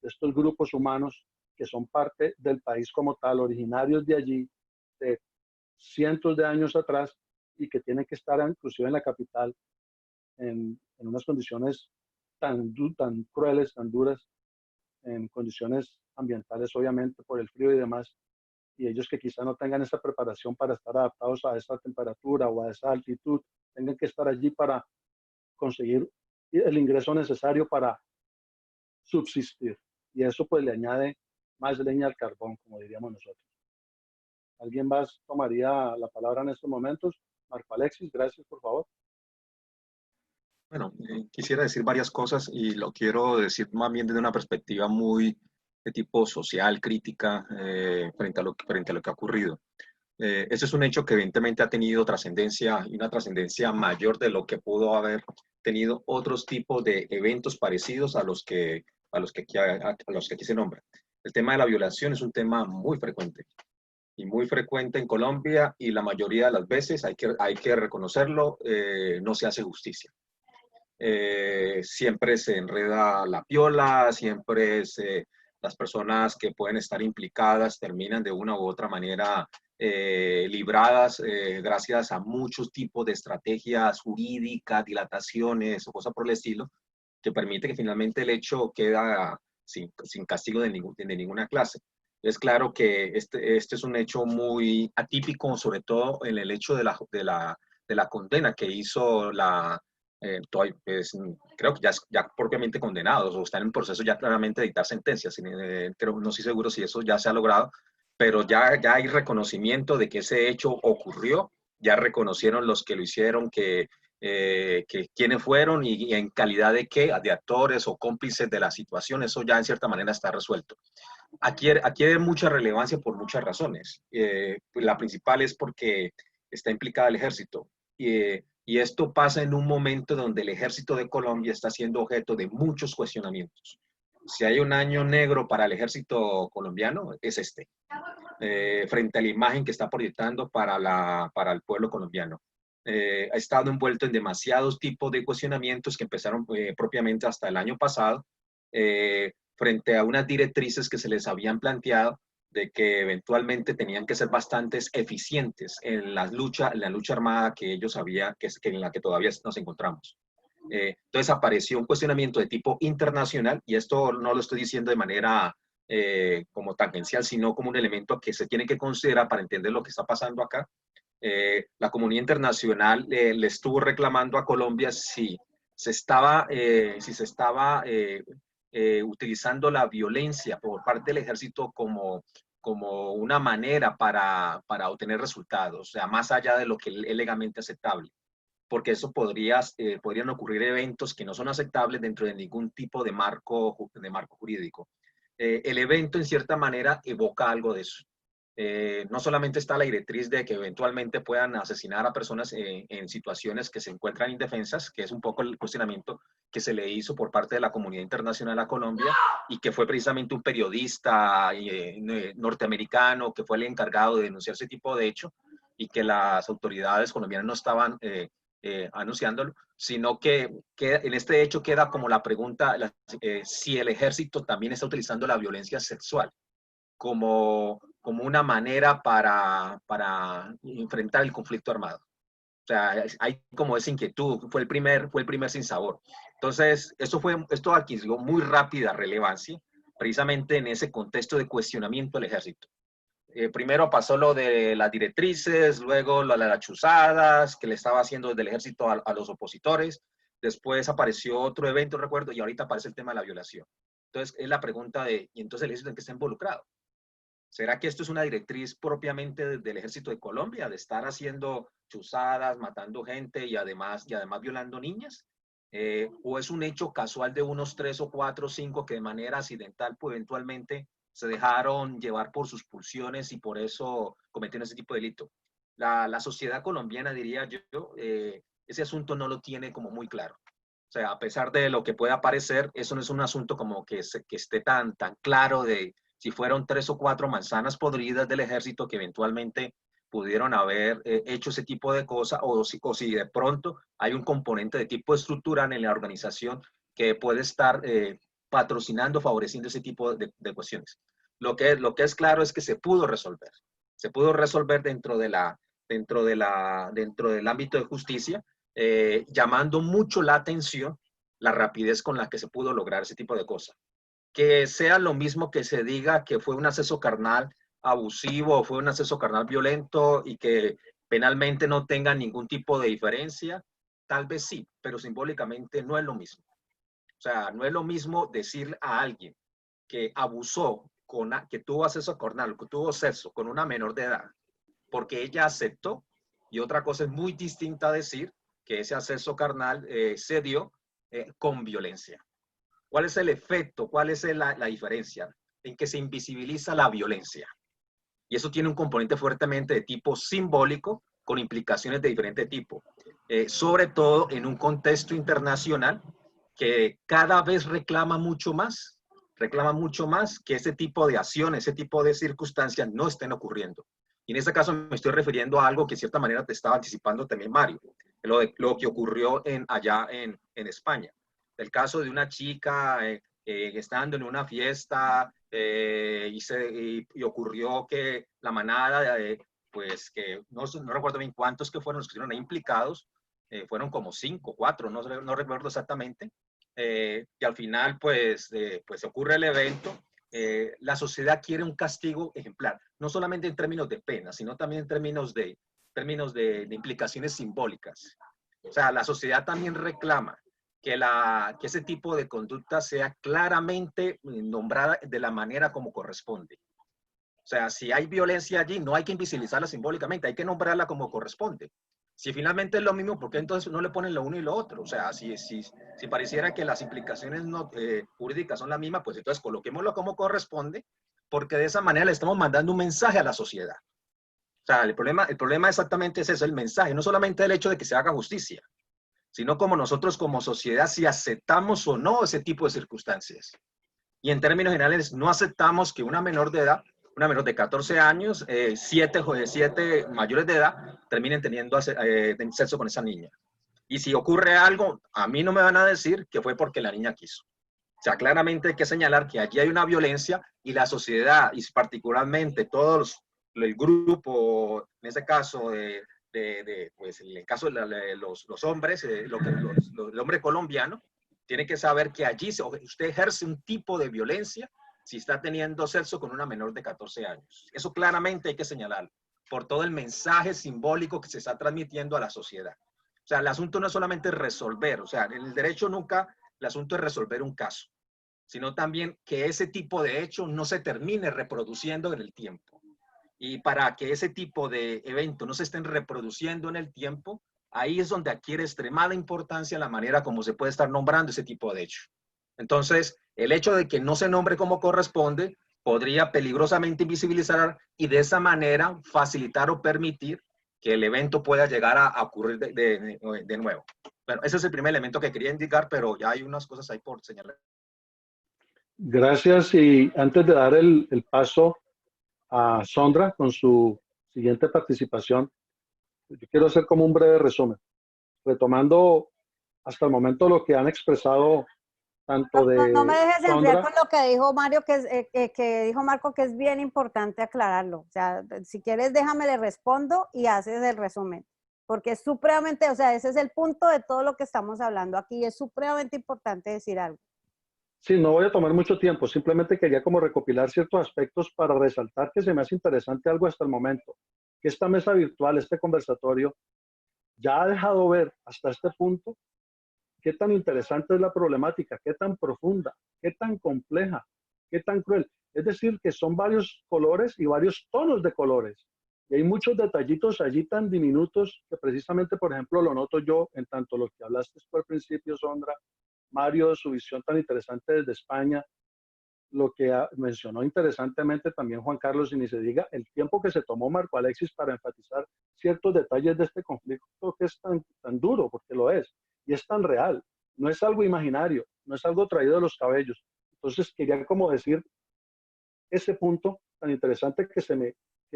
de estos grupos humanos que son parte del país como tal, originarios de allí, de cientos de años atrás, y que tienen que estar inclusive en la capital en unas condiciones tan crueles, tan duras, en condiciones ambientales, obviamente, por el frío y demás, y ellos que quizá no tengan esa preparación para estar adaptados a esa temperatura o a esa altitud, tengan que estar allí para conseguir el ingreso necesario para subsistir. y eso pues le añade más leña al carbón, como diríamos nosotros. ¿Alguien más tomaría la palabra en estos momentos? Marco Alexis, gracias, por favor. Bueno, quisiera decir varias cosas y lo quiero decir más bien desde una perspectiva muy de tipo social, crítica, frente a lo que ha ocurrido. Ese es un hecho que evidentemente ha tenido trascendencia y una trascendencia mayor de lo que pudo haber tenido otros tipos de eventos parecidos a los que aquí se nombran. El tema de la violación es un tema muy frecuente y muy frecuente en Colombia y la mayoría de las veces, hay que reconocerlo, no se hace justicia. Siempre se enreda la piola, las personas que pueden estar implicadas terminan de una u otra manera libradas gracias a muchos tipos de estrategias jurídicas, dilataciones o cosas por el estilo, que permite que finalmente el hecho queda sin castigo de ninguna clase. Es claro que este es un hecho muy atípico, sobre todo en el hecho de la condena que hizo creo que ya propiamente condenados o están en proceso ya claramente de dictar sentencias. No estoy seguro si eso ya se ha logrado, pero ya hay reconocimiento de que ese hecho ocurrió, ya reconocieron los que lo hicieron, que quiénes fueron y en calidad de qué, de actores o cómplices de la situación, eso ya en cierta manera está resuelto. Aquí hay mucha relevancia por muchas razones. La principal es porque está implicada el ejército. Y esto pasa en un momento donde el ejército de Colombia está siendo objeto de muchos cuestionamientos. Si hay un año negro para el ejército colombiano, es este, frente a la imagen que está proyectando para el pueblo colombiano. Ha estado envuelto en demasiados tipos de cuestionamientos que empezaron propiamente hasta el año pasado, frente a unas directrices que se les habían planteado de que eventualmente tenían que ser bastante eficientes en la lucha armada que ellos sabían en la que todavía nos encontramos. Entonces apareció un cuestionamiento de tipo internacional, y esto no lo estoy diciendo de manera como tangencial, sino como un elemento que se tiene que considerar para entender lo que está pasando acá. La comunidad internacional le estuvo reclamando a Colombia si se estaba utilizando la violencia por parte del ejército como una manera para obtener resultados, o sea, más allá de lo que es legalmente aceptable, porque eso podrían ocurrir eventos que no son aceptables dentro de ningún tipo de marco jurídico. El evento, en cierta manera, evoca algo de eso. No solamente está la directriz de que eventualmente puedan asesinar a personas en situaciones que se encuentran indefensas, que es un poco el cuestionamiento que se le hizo por parte de la comunidad internacional a Colombia, y que fue precisamente un periodista norteamericano que fue el encargado de denunciar ese tipo de hecho, y que las autoridades colombianas no estaban anunciándolo, sino que en este hecho queda como la pregunta si el ejército también está utilizando la violencia sexual como una manera para enfrentar el conflicto armado. O sea, hay como esa inquietud, fue el primer sinsabor. Entonces, esto adquirió muy rápida relevancia, precisamente en ese contexto de cuestionamiento del ejército. Primero pasó lo de las directrices, luego lo de las chuzadas que le estaba haciendo desde el ejército a los opositores, después apareció otro evento, recuerdo, y ahorita aparece el tema de la violación. Entonces, es la pregunta de, ¿y entonces el ejército en qué está involucrado? ¿Será que esto es una directriz propiamente del Ejército de Colombia, de estar haciendo chuzadas, matando gente y además violando niñas? ¿O es un hecho casual de unos 3 o 4 o 5 que de manera accidental pues, eventualmente se dejaron llevar por sus pulsiones y por eso cometieron ese tipo de delito? La sociedad colombiana, diría yo, ese asunto no lo tiene como muy claro. O sea, a pesar de lo que pueda parecer, eso no es un asunto como que esté tan claro de si fueron 3 o 4 manzanas podridas del ejército que eventualmente pudieron haber hecho ese tipo de cosas, o si de pronto hay un componente de tipo estructural en la organización que puede estar patrocinando, favoreciendo ese tipo de cuestiones. Lo que es claro es que se pudo resolver. Se pudo resolver dentro del ámbito de justicia, llamando mucho la atención la rapidez con la que se pudo lograr ese tipo de cosas. Que sea lo mismo que se diga que fue un acceso carnal abusivo o fue un acceso carnal violento y que penalmente no tenga ningún tipo de diferencia, tal vez sí, pero simbólicamente no es lo mismo. O sea, no es lo mismo decir a alguien que abusó, que tuvo acceso carnal, que tuvo sexo con una menor de edad, porque ella aceptó, y otra cosa es muy distinta a decir que ese acceso carnal se dio con violencia. ¿Cuál es el efecto? ¿Cuál es la diferencia? En que se invisibiliza la violencia. Y eso tiene un componente fuertemente de tipo simbólico, con implicaciones de diferente tipo. Sobre todo en un contexto internacional que cada vez reclama mucho más que ese tipo de acciones, ese tipo de circunstancias no estén ocurriendo. Y en este caso me estoy refiriendo a algo que de cierta manera te estaba anticipando también Mario, lo que ocurrió allá en España. El caso de una chica estando en una fiesta y ocurrió que la manada, pues que no recuerdo bien cuántos que fueron los que estuvieron ahí implicados, fueron como 5, 4, no recuerdo exactamente, y al final pues ocurre el evento. La sociedad quiere un castigo ejemplar, no solamente en términos de pena, sino también en términos de implicaciones simbólicas. O sea, la sociedad también reclama que ese tipo de conducta sea claramente nombrada de la manera como corresponde. O sea, si hay violencia allí, no hay que invisibilizarla simbólicamente, hay que nombrarla como corresponde. Si finalmente es lo mismo, ¿por qué entonces no le ponen lo uno y lo otro? O sea, si pareciera que las implicaciones jurídicas son las mismas, pues entonces coloquémoslo como corresponde, porque de esa manera le estamos mandando un mensaje a la sociedad. O sea, el problema exactamente es eso, el mensaje, no solamente el hecho de que se haga justicia, sino como nosotros como sociedad, si aceptamos o no ese tipo de circunstancias. Y en términos generales, no aceptamos que una menor de edad, una menor de 14 años, 7 mayores de edad, terminen teniendo sexo con esa niña. Y si ocurre algo, a mí no me van a decir que fue porque la niña quiso. O sea, claramente hay que señalar que allí hay una violencia y la sociedad, y particularmente el grupo, en ese caso, pues en el caso de los hombres, el hombre colombiano, tiene que saber que allí usted ejerce un tipo de violencia si está teniendo sexo con una menor de 14 años. Eso claramente hay que señalarlo, por todo el mensaje simbólico que se está transmitiendo a la sociedad. O sea, el asunto no es solamente resolver, o sea, en el derecho nunca el asunto es resolver un caso, sino también que ese tipo de hecho no se termine reproduciendo en el tiempo. Y para que ese tipo de eventos no se estén reproduciendo en el tiempo, ahí es donde adquiere extremada importancia la manera como se puede estar nombrando ese tipo de hecho. Entonces, el hecho de que no se nombre como corresponde podría peligrosamente invisibilizar y de esa manera facilitar o permitir que el evento pueda llegar a ocurrir de nuevo. Bueno, ese es el primer elemento que quería indicar, pero ya hay unas cosas ahí por señalar. Gracias. Y antes de dar el paso a Sondra con su siguiente participación, yo quiero hacer como un breve resumen, retomando hasta el momento lo que han expresado tanto de No me dejes enfriar Sondra. con lo que dijo Mario, que dijo Marco, que es bien importante aclararlo. O sea, si quieres, déjame le respondo y haces el resumen. Porque es supremamente, o sea, ese es el punto de todo lo que estamos hablando aquí. Es supremamente importante decir algo. Sí, no voy a tomar mucho tiempo, simplemente quería como recopilar ciertos aspectos para resaltar que se me hace interesante algo hasta el momento, que esta mesa virtual, este conversatorio, ya ha dejado ver hasta este punto qué tan interesante es la problemática, qué tan profunda, qué tan compleja, qué tan cruel. Es decir, que son varios colores y varios tonos de colores. Y hay muchos detallitos allí tan diminutos que precisamente, por ejemplo, lo noto yo en tanto lo que hablaste por el principio, Sondra, Mario, su visión tan interesante desde España, lo que mencionó interesantemente también Juan Carlos, y ni se diga el tiempo que se tomó Marco Alexis para enfatizar ciertos detalles de este conflicto que es tan duro, porque lo es, y es tan real, no es algo imaginario, no es algo traído de los cabellos. Entonces quería como decir ese punto tan interesante que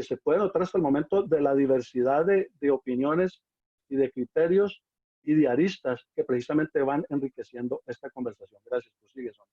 se puede notar hasta el momento de la diversidad de opiniones y de criterios y de aristas que precisamente van enriqueciendo esta conversación. Gracias, prosigue, Sonia.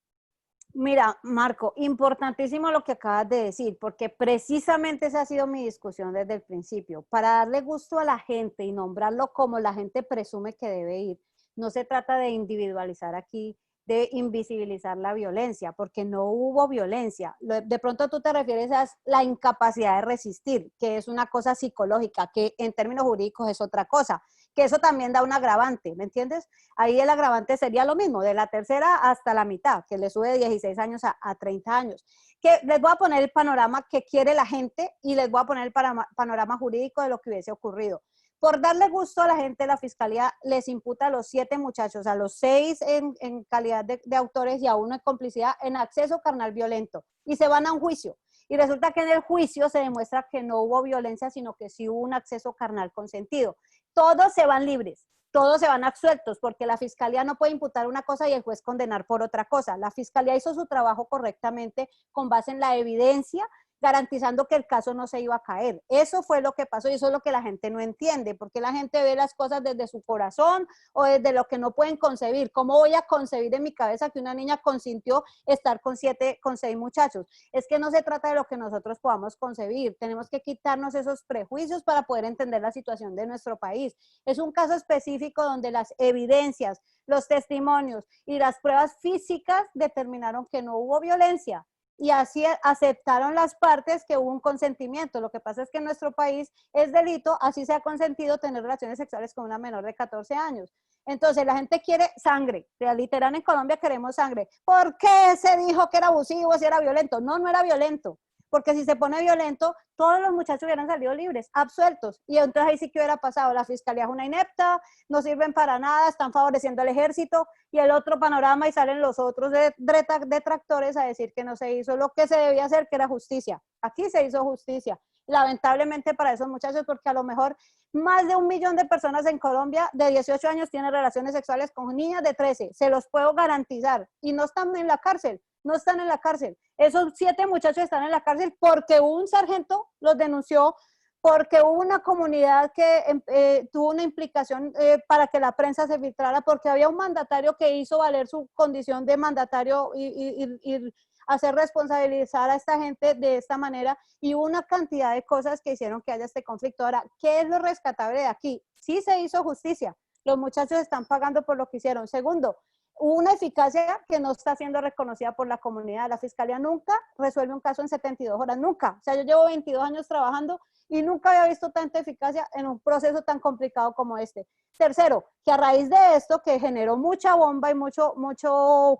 Mira, Marco, importantísimo lo que acabas de decir, porque precisamente esa ha sido mi discusión desde el principio. Para darle gusto a la gente y nombrarlo como la gente presume que debe ir, no se trata de individualizar aquí de invisibilizar la violencia, porque no hubo violencia. De pronto tú te refieres a la incapacidad de resistir, que es una cosa psicológica, que en términos jurídicos es otra cosa, que eso también da un agravante, ¿me entiendes? Ahí el agravante sería lo mismo, de la tercera hasta la mitad, que le sube de 16 años a 30 años. Que les voy a poner el panorama que quiere la gente y les voy a poner el panorama jurídico de lo que hubiese ocurrido. Por darle gusto a la gente, la fiscalía les imputa a los 7 muchachos, a los 6 en calidad de autores y a 1 en complicidad en acceso carnal violento, y se van a un juicio. Y resulta que en el juicio se demuestra que no hubo violencia, sino que sí hubo un acceso carnal consentido. Todos se van libres, todos se van absueltos, porque la fiscalía no puede imputar una cosa y el juez condenar por otra cosa. La fiscalía hizo su trabajo correctamente con base en la evidencia, garantizando que el caso no se iba a caer. Eso fue lo que pasó y eso es lo que la gente no entiende, porque la gente ve las cosas desde su corazón o desde lo que no pueden concebir. ¿Cómo voy a concebir en mi cabeza que una niña consintió estar con 6 muchachos? Es que no se trata de lo que nosotros podamos concebir, tenemos que quitarnos esos prejuicios para poder entender la situación de nuestro país. Es un caso específico donde las evidencias, los testimonios y las pruebas físicas determinaron que no hubo violencia. Y así aceptaron las partes que hubo un consentimiento. Lo que pasa es que en nuestro país es delito, así se ha consentido tener relaciones sexuales con una menor de 14 años. Entonces la gente quiere sangre, literal en Colombia queremos sangre. ¿Por qué se dijo que era abusivo, si era violento? No, no era violento. Porque si se pone violento, todos los muchachos hubieran salido libres, absueltos. Y entonces ahí sí que hubiera pasado, la fiscalía es una inepta, no sirven para nada, están favoreciendo al ejército, y el otro panorama, y salen los otros detractores a decir que no se hizo lo que se debía hacer, que era justicia. Aquí se hizo justicia. Lamentablemente para esos muchachos, porque a lo mejor más de 1 millón de personas en Colombia de 18 años tienen relaciones sexuales con niñas de 13, se los puedo garantizar, y no están en la cárcel. No están en la cárcel. Esos 7 muchachos están en la cárcel porque un sargento los denunció, porque hubo una comunidad que tuvo una implicación para que la prensa se filtrara, porque había un mandatario que hizo valer su condición de mandatario y hacer responsabilizar a esta gente de esta manera, y hubo una cantidad de cosas que hicieron que haya este conflicto. Ahora, ¿qué es lo rescatable de aquí? Sí se hizo justicia. Los muchachos están pagando por lo que hicieron. Segundo, hubo una eficacia que no está siendo reconocida por la comunidad. La fiscalía nunca resuelve un caso en 72 horas, nunca. O sea, yo llevo 22 años trabajando y nunca había visto tanta eficacia en un proceso tan complicado como este. Tercero, que a raíz de esto, que generó mucha bomba y mucho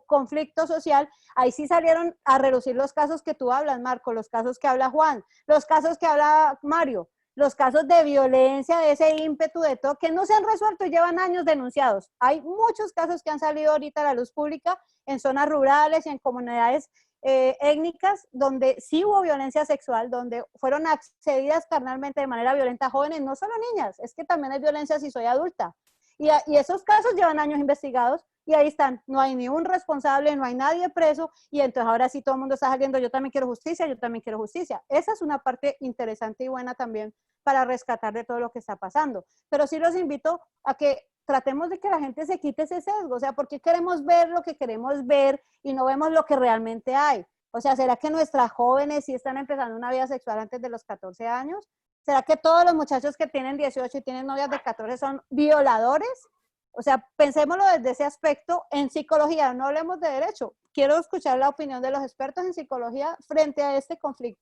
conflicto social, ahí sí salieron a relucir los casos que tú hablas, Marco, los casos que habla Juan, los casos que habla Mario, los casos de violencia, de ese ímpetu de todo, que no se han resuelto y llevan años denunciados. Hay muchos casos que han salido ahorita a la luz pública en zonas rurales y en comunidades étnicas donde sí hubo violencia sexual, donde fueron accedidas carnalmente de manera violenta a jóvenes, no solo niñas, es que también hay violencia si soy adulta. Y esos casos llevan años investigados y ahí están, no hay ni un responsable, no hay nadie preso, y entonces ahora sí todo el mundo está saliendo, yo también quiero justicia, yo también quiero justicia. Esa es una parte interesante y buena también para rescatar de todo lo que está pasando. Pero sí los invito a que tratemos de que la gente se quite ese sesgo, o sea, ¿por qué queremos ver lo que queremos ver y no vemos lo que realmente hay? O sea, ¿será que nuestras jóvenes sí están empezando una vida sexual antes de los 14 años? ¿Será que todos los muchachos que tienen 18 y tienen novias de 14 son violadores? O sea, pensémoslo desde ese aspecto en psicología, no hablemos de derecho. Quiero escuchar la opinión de los expertos en psicología frente a este conflicto.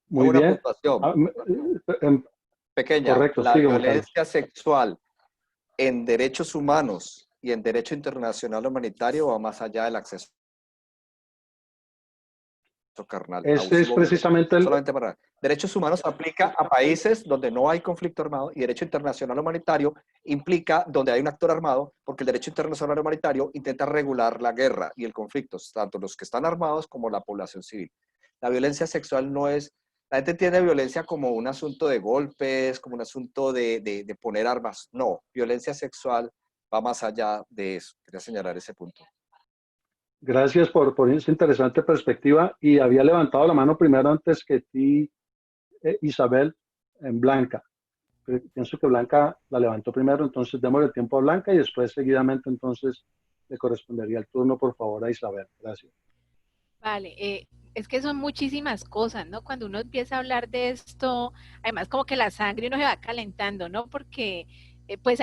Muy bien. Pequeña. Correcto, La sigue, violencia sexual en derechos humanos y en derecho internacional humanitario va más allá del acceso carnal. Ese es precisamente el... Solamente para derechos humanos aplica a países donde no hay conflicto armado, y derecho internacional humanitario implica donde hay un actor armado, porque el derecho internacional humanitario intenta regular la guerra y el conflicto, tanto los que están armados como la población civil. La violencia sexual no es... La gente entiende violencia como un asunto de golpes, como un asunto de poner armas. No, violencia sexual va más allá de eso. Quería señalar ese punto. Gracias por esa interesante perspectiva, y había levantado la mano primero antes que ti, Isabel, en Blanca. Pienso que Blanca la levantó primero, entonces démosle el tiempo a Blanca y después seguidamente entonces le correspondería el turno, por favor, a Isabel. Gracias. Vale, es que son muchísimas cosas, ¿no? Cuando uno empieza a hablar de esto, además como que la sangre uno se va calentando, ¿no? Porque pues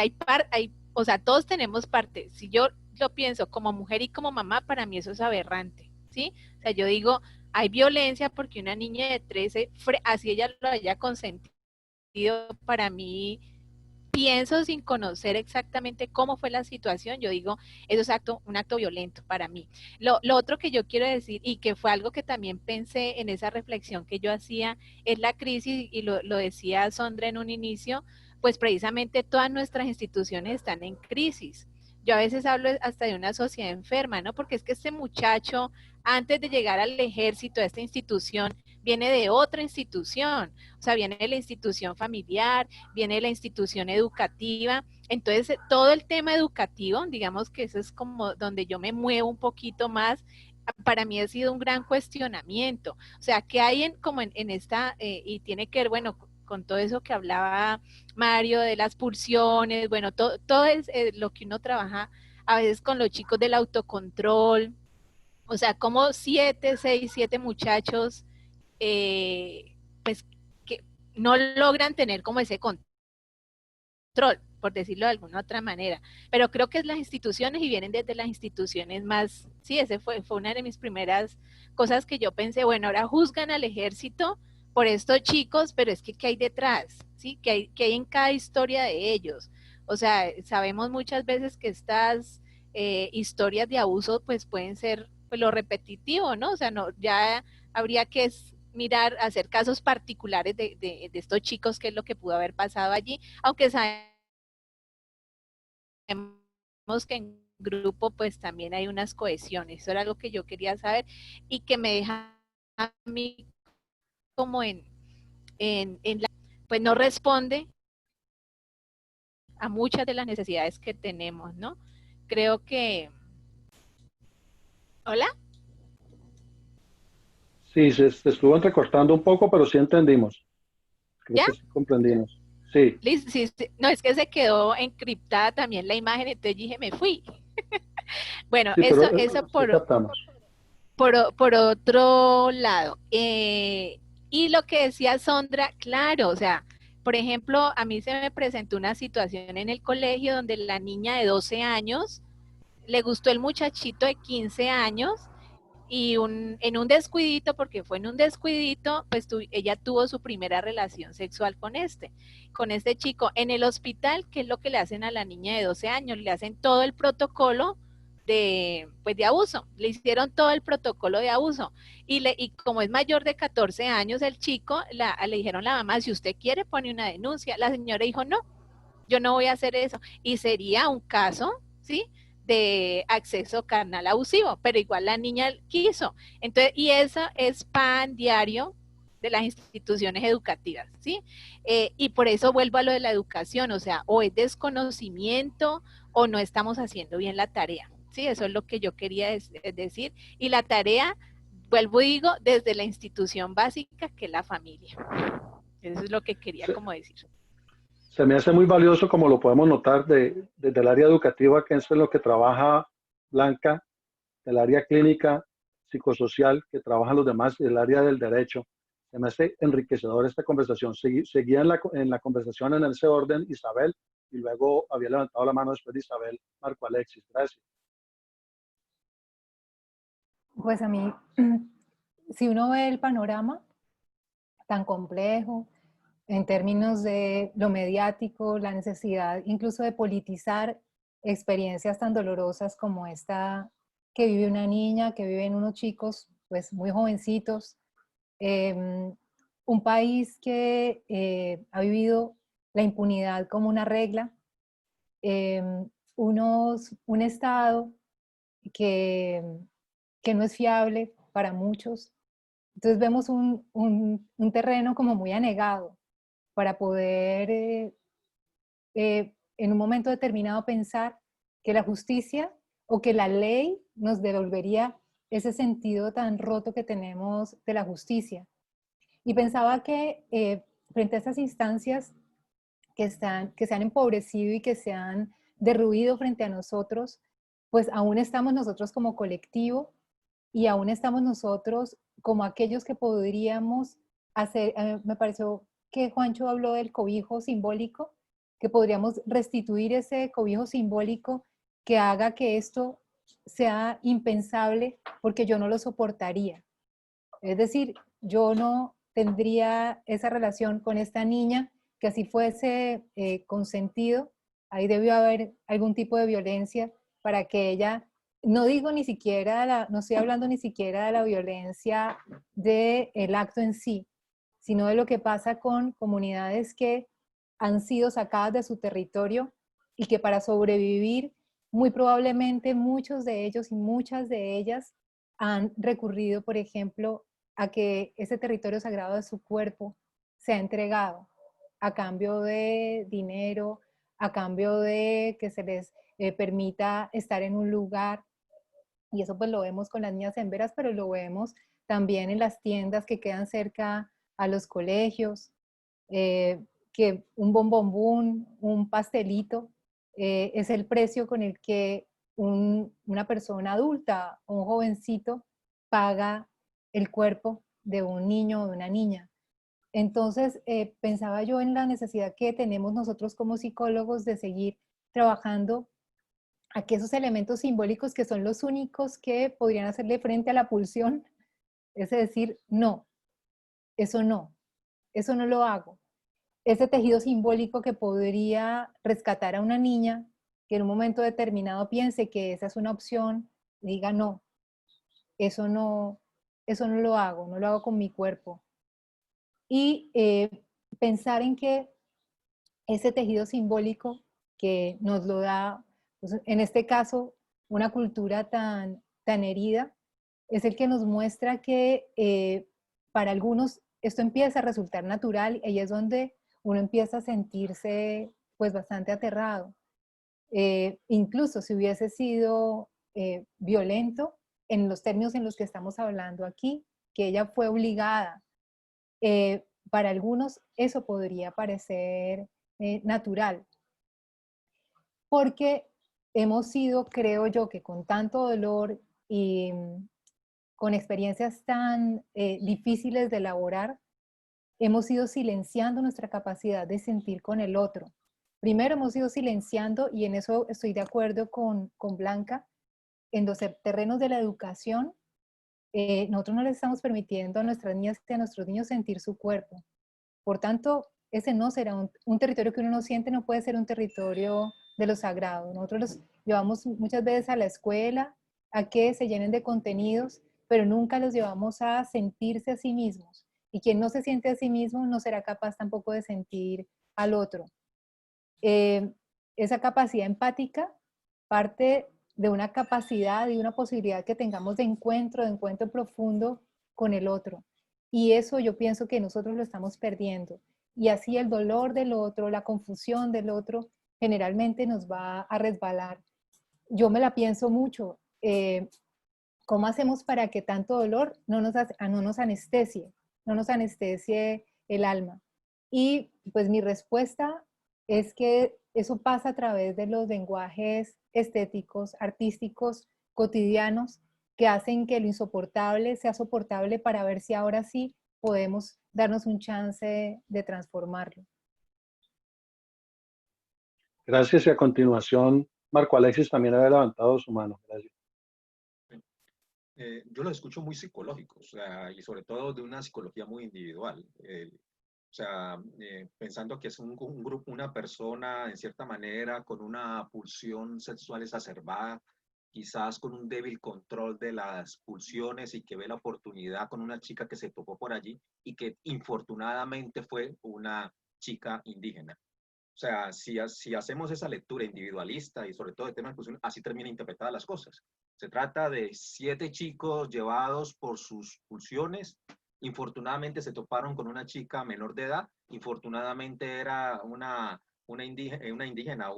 o sea, todos tenemos parte. Si yo lo pienso como mujer y como mamá, para mí eso es aberrante, ¿sí? O sea, yo digo, hay violencia porque una niña de 13, así ella lo haya consentido, para mí, pienso sin conocer exactamente cómo fue la situación, yo digo, eso es un acto violento para mí. Lo otro que yo quiero decir, y que fue algo que también pensé en esa reflexión que yo hacía, es la crisis, y lo decía Sondra en un inicio, pues precisamente todas nuestras instituciones están en crisis. Yo a veces hablo hasta de una sociedad enferma, ¿no? Porque es que este muchacho, antes de llegar al ejército, a esta institución, viene de otra institución, o sea, viene de la institución familiar, viene de la institución educativa. Entonces, todo el tema educativo, digamos que eso es como donde yo me muevo un poquito más, para mí ha sido un gran cuestionamiento. O sea, ¿qué hay en esta, y tiene que ver, bueno, con todo eso que hablaba Mario, de las pulsiones, bueno, todo es lo que uno trabaja a veces con los chicos del autocontrol, o sea, como 7 muchachos, pues, que no logran tener como ese control, por decirlo de alguna otra manera. Pero creo que es las instituciones, y vienen desde las instituciones más, sí, ese fue una de mis primeras cosas que yo pensé, bueno, ahora juzgan al ejército por estos chicos, pero es que ¿qué hay detrás? ¿Sí? ¿Qué hay en cada historia de ellos? O sea, sabemos muchas veces que estas historias de abuso pues pueden ser pues, lo repetitivo, ¿no? O sea, no, ya habría que mirar, hacer casos particulares de estos chicos, qué es lo que pudo haber pasado allí, aunque sabemos que en grupo pues también hay unas cohesiones. Eso era algo que yo quería saber y que me deja a mí como pues no responde a muchas de las necesidades que tenemos, ¿no? Creo que... ¿Hola? Sí, se estuvo entrecortando un poco, pero sí entendimos. Creo ¿Ya? que sí comprendimos. Sí, Liz, sí, sí. No, es que se quedó encriptada también la imagen, entonces dije, me fui. Bueno, sí, pero eso sí captamos. por otro lado. Y lo que decía Sondra, claro, o sea, por ejemplo, a mí se me presentó una situación en el colegio donde la niña de 12 años le gustó el muchachito de 15 años y en un descuidito, porque fue en un descuidito, pues ella tuvo su primera relación sexual con este chico. En el hospital, ¿qué es lo que le hacen a la niña de 12 años? Le hacen todo el protocolo pues de abuso, le hicieron todo el protocolo de abuso. Y como es mayor de 14 años el chico, le dijeron a la mamá, si usted quiere pone una denuncia. La señora dijo, no, yo no voy a hacer eso. Y sería un caso, ¿sí? De acceso carnal abusivo, pero igual la niña quiso. Entonces, y eso es pan diario de las instituciones educativas, ¿sí? Y por eso vuelvo a lo de la educación, o sea, o es desconocimiento o no estamos haciendo bien la tarea, ¿sí? Eso es lo que yo quería decir. Y la tarea, vuelvo y digo, desde la institución básica que es la familia. Eso es lo que quería Se, como decir. se me hace muy valioso, como lo podemos notar, desde el área educativa, que es en lo que trabaja Blanca, del área clínica, psicosocial, que trabajan los demás, y el área del derecho. Se me hace enriquecedor esta conversación. Seguía en la conversación en ese orden Isabel, y luego había levantado la mano después de Isabel, Marco Alexis. Gracias. Pues a mí, si uno ve el panorama tan complejo en términos de lo mediático, la necesidad incluso de politizar experiencias tan dolorosas como esta que vive una niña, que viven unos chicos pues muy jovencitos, un país que ha vivido la impunidad como una regla, un Estado que, que no es fiable para muchos. Entonces vemos un terreno como muy anegado para poder en un momento determinado pensar que la justicia o que la ley nos devolvería ese sentido tan roto que tenemos de la justicia. Y pensaba que frente a estas instancias que se han empobrecido y que se han derruido frente a nosotros, pues aún estamos nosotros como colectivo y aún estamos nosotros como aquellos que podríamos hacer, me pareció que Juancho habló del cobijo simbólico, que podríamos restituir ese cobijo simbólico que haga que esto sea impensable porque yo no lo soportaría. Es decir, yo no tendría esa relación con esta niña que así fuese consentido. Ahí debió haber algún tipo de violencia para que ella, no digo ni siquiera, no estoy hablando ni siquiera de la violencia del acto en sí, sino de lo que pasa con comunidades que han sido sacadas de su territorio y que para sobrevivir, muy probablemente muchos de ellos y muchas de ellas han recurrido, por ejemplo, a que ese territorio sagrado de su cuerpo sea entregado a cambio de dinero, a cambio de que se les permita estar en un lugar. Y eso pues lo vemos con las niñas emberas, pero lo vemos también en las tiendas que quedan cerca a los colegios, que un bombombún, un pastelito, es el precio con el que una persona adulta o un jovencito paga el cuerpo de un niño o de una niña. Entonces, pensaba yo en la necesidad que tenemos nosotros como psicólogos de seguir trabajando a que esos elementos simbólicos que son los únicos que podrían hacerle frente a la pulsión, es decir, no, eso no lo hago. Ese tejido simbólico que podría rescatar a una niña que en un momento determinado piense que esa es una opción, diga no, eso no lo hago, no lo hago con mi cuerpo. Y pensar en que ese tejido simbólico que nos lo da, pues, en este caso, una cultura tan herida, es el que nos muestra que para algunos esto empieza a resultar natural y ahí es donde uno empieza a sentirse pues bastante aterrado. Incluso si hubiese sido violento en los términos en los que estamos hablando aquí, que ella fue obligada, para algunos eso podría parecer natural, porque hemos sido, creo yo, que con tanto dolor y con experiencias tan difíciles de elaborar, hemos ido silenciando nuestra capacidad de sentir con el otro. Primero hemos ido silenciando, y en eso estoy de acuerdo con Blanca, en los terrenos de la educación, nosotros no les estamos permitiendo a nuestras niñas y a nuestros niños sentir su cuerpo. Por tanto, ese no será un territorio que uno no siente, no puede ser un territorio de lo sagrado. Nosotros los llevamos muchas veces a la escuela a que se llenen de contenidos, pero nunca los llevamos a sentirse a sí mismos. Y quien no se siente a sí mismo no será capaz tampoco de sentir al otro. Esa capacidad empática parte de una capacidad y una posibilidad que tengamos de encuentro profundo con el otro. Y eso yo pienso que nosotros lo estamos perdiendo. Y así el dolor del otro, la confusión del otro, generalmente nos va a resbalar. Yo me la pienso mucho. ¿Cómo hacemos para que tanto dolor no nos anestesie el alma? Y pues mi respuesta es que eso pasa a través de los lenguajes estéticos, artísticos, cotidianos, que hacen que lo insoportable sea soportable para ver si ahora sí podemos darnos un chance de transformarlo. Gracias, y a continuación, Marco Alexis también había levantado su mano. Gracias. Yo los escucho muy psicológicos, o sea, y sobre todo de una psicología muy individual. O sea, pensando que es un grupo, una persona en cierta manera con una pulsión sexual exacerbada, quizás con un débil control de las pulsiones y que ve la oportunidad con una chica que se topó por allí y que infortunadamente fue una chica indígena. O sea, si hacemos esa lectura individualista y sobre todo de temas de pulsión, así termina interpretadas las cosas. Se trata de 7 chicos llevados por sus pulsiones. Infortunadamente se toparon con una chica menor de edad. Infortunadamente era una indígena,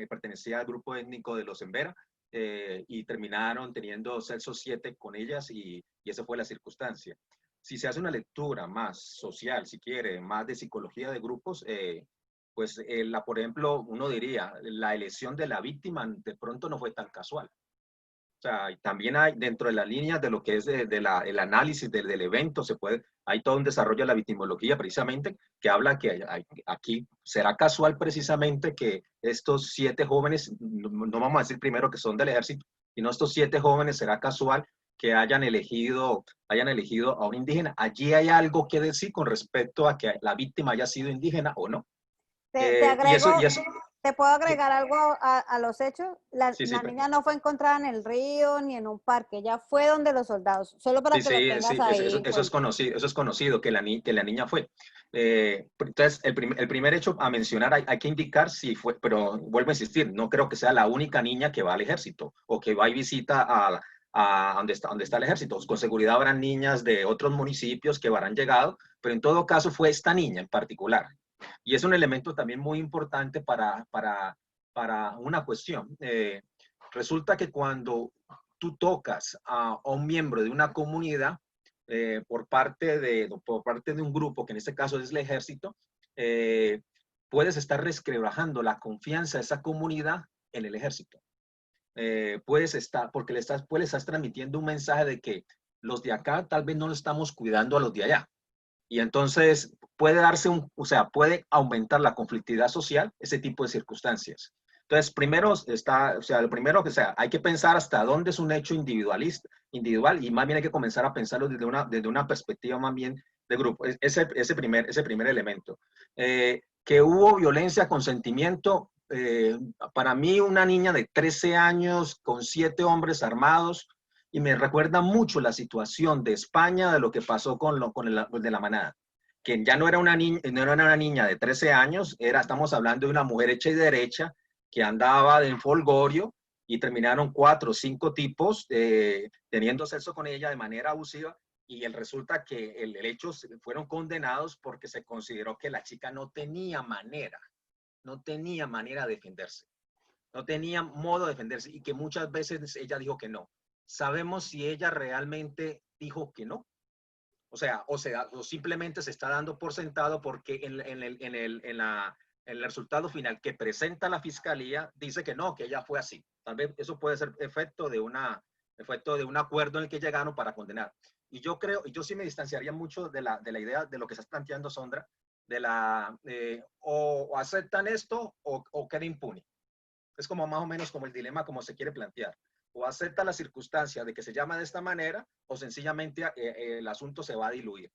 pertenecía al grupo étnico de los Embera, y terminaron teniendo sexo 7 con ellas y esa fue la circunstancia. Si se hace una lectura más social, si quiere, más de psicología de grupos, pues por ejemplo, uno diría, la elección de la víctima de pronto no fue tan casual. O sea, y también hay dentro de las líneas de lo que es el análisis del evento, hay todo un desarrollo de la victimología precisamente que habla que aquí será casual precisamente que estos 7 jóvenes, no vamos a decir primero que son del ejército, sino estos 7 jóvenes será casual que hayan elegido a un indígena. Allí hay algo que decir con respecto a que la víctima haya sido indígena o no. Te agrego, y eso, ¿te puedo sí, agregar algo a los hechos? La sí, niña no fue encontrada en el río ni en un parque, ella fue donde los soldados, solo para que lo tengas ahí en eso es cuenta. conocido, que la niña fue. Entonces, el primer hecho a mencionar hay que indicar si fue, pero vuelvo a insistir, no creo que sea la única niña que va al ejército o que va y visita a donde está el ejército. Con seguridad habrán niñas de otros municipios que habrán llegado, pero en todo caso fue esta niña en particular. Y es un elemento también muy importante para una cuestión. Resulta que cuando tú tocas a un miembro de una comunidad por parte de un grupo, que en este caso es el ejército, puedes estar resquebrajando la confianza de esa comunidad en el ejército. Porque le estás transmitiendo un mensaje de que los de acá tal vez no lo estamos cuidando a los de allá. Y entonces puede puede aumentar la conflictividad social, ese tipo de circunstancias. Entonces, hay que pensar hasta dónde es un hecho individual y más bien hay que comenzar a pensarlo desde una perspectiva más bien de grupo. Ese primer elemento. Que hubo violencia, consentimiento. Para mí, una niña de 13 años con 7 hombres armados, y me recuerda mucho la situación de España, de lo que pasó con de la manada, que ya no era una niña de 13 años, estamos hablando de una mujer hecha y derecha que andaba en folgorio y terminaron 4 o 5 tipos teniendo sexo con ella de manera abusiva, y resulta que el hecho fueron condenados porque se consideró que la chica no tenía manera de defenderse, no tenía modo de defenderse, y que muchas veces ella dijo que no. ¿Sabemos si ella realmente dijo que no? O simplemente se está dando por sentado porque el resultado final que presenta la fiscalía dice que no, que ella fue así. Tal vez eso puede ser efecto de un acuerdo en el que llegaron para condenar. Y yo sí me distanciaría mucho de la idea de lo que está planteando Sondra, o aceptan esto o queda impune. Es como más o menos como el dilema como se quiere plantear. O acepta la circunstancia de que se llama de esta manera, o sencillamente el asunto se va a diluir.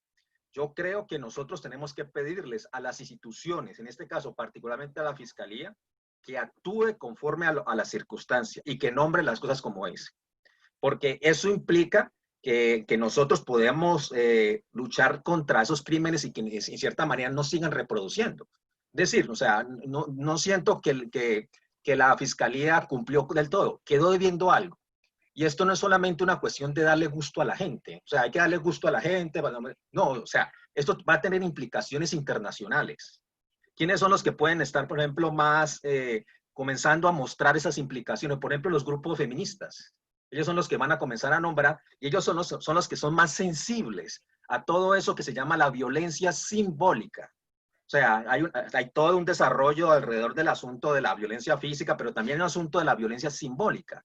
Yo creo que nosotros tenemos que pedirles a las instituciones, en este caso particularmente a la Fiscalía, que actúe conforme a la circunstancia y que nombre las cosas como es. Porque eso implica que nosotros podamos luchar contra esos crímenes y que en cierta manera no sigan reproduciendo. Es decir, no siento que la Fiscalía cumplió del todo, quedó debiendo algo. Y esto no es solamente una cuestión de darle gusto a la gente, hay que darle gusto a la gente, no, esto va a tener implicaciones internacionales. ¿Quiénes son los que pueden estar, por ejemplo, más comenzando a mostrar esas implicaciones? Por ejemplo, los grupos feministas. Ellos son los que van a comenzar a nombrar, y ellos son los que son más sensibles a todo eso que se llama la violencia simbólica. Hay todo un desarrollo alrededor del asunto de la violencia física, pero también el asunto de la violencia simbólica,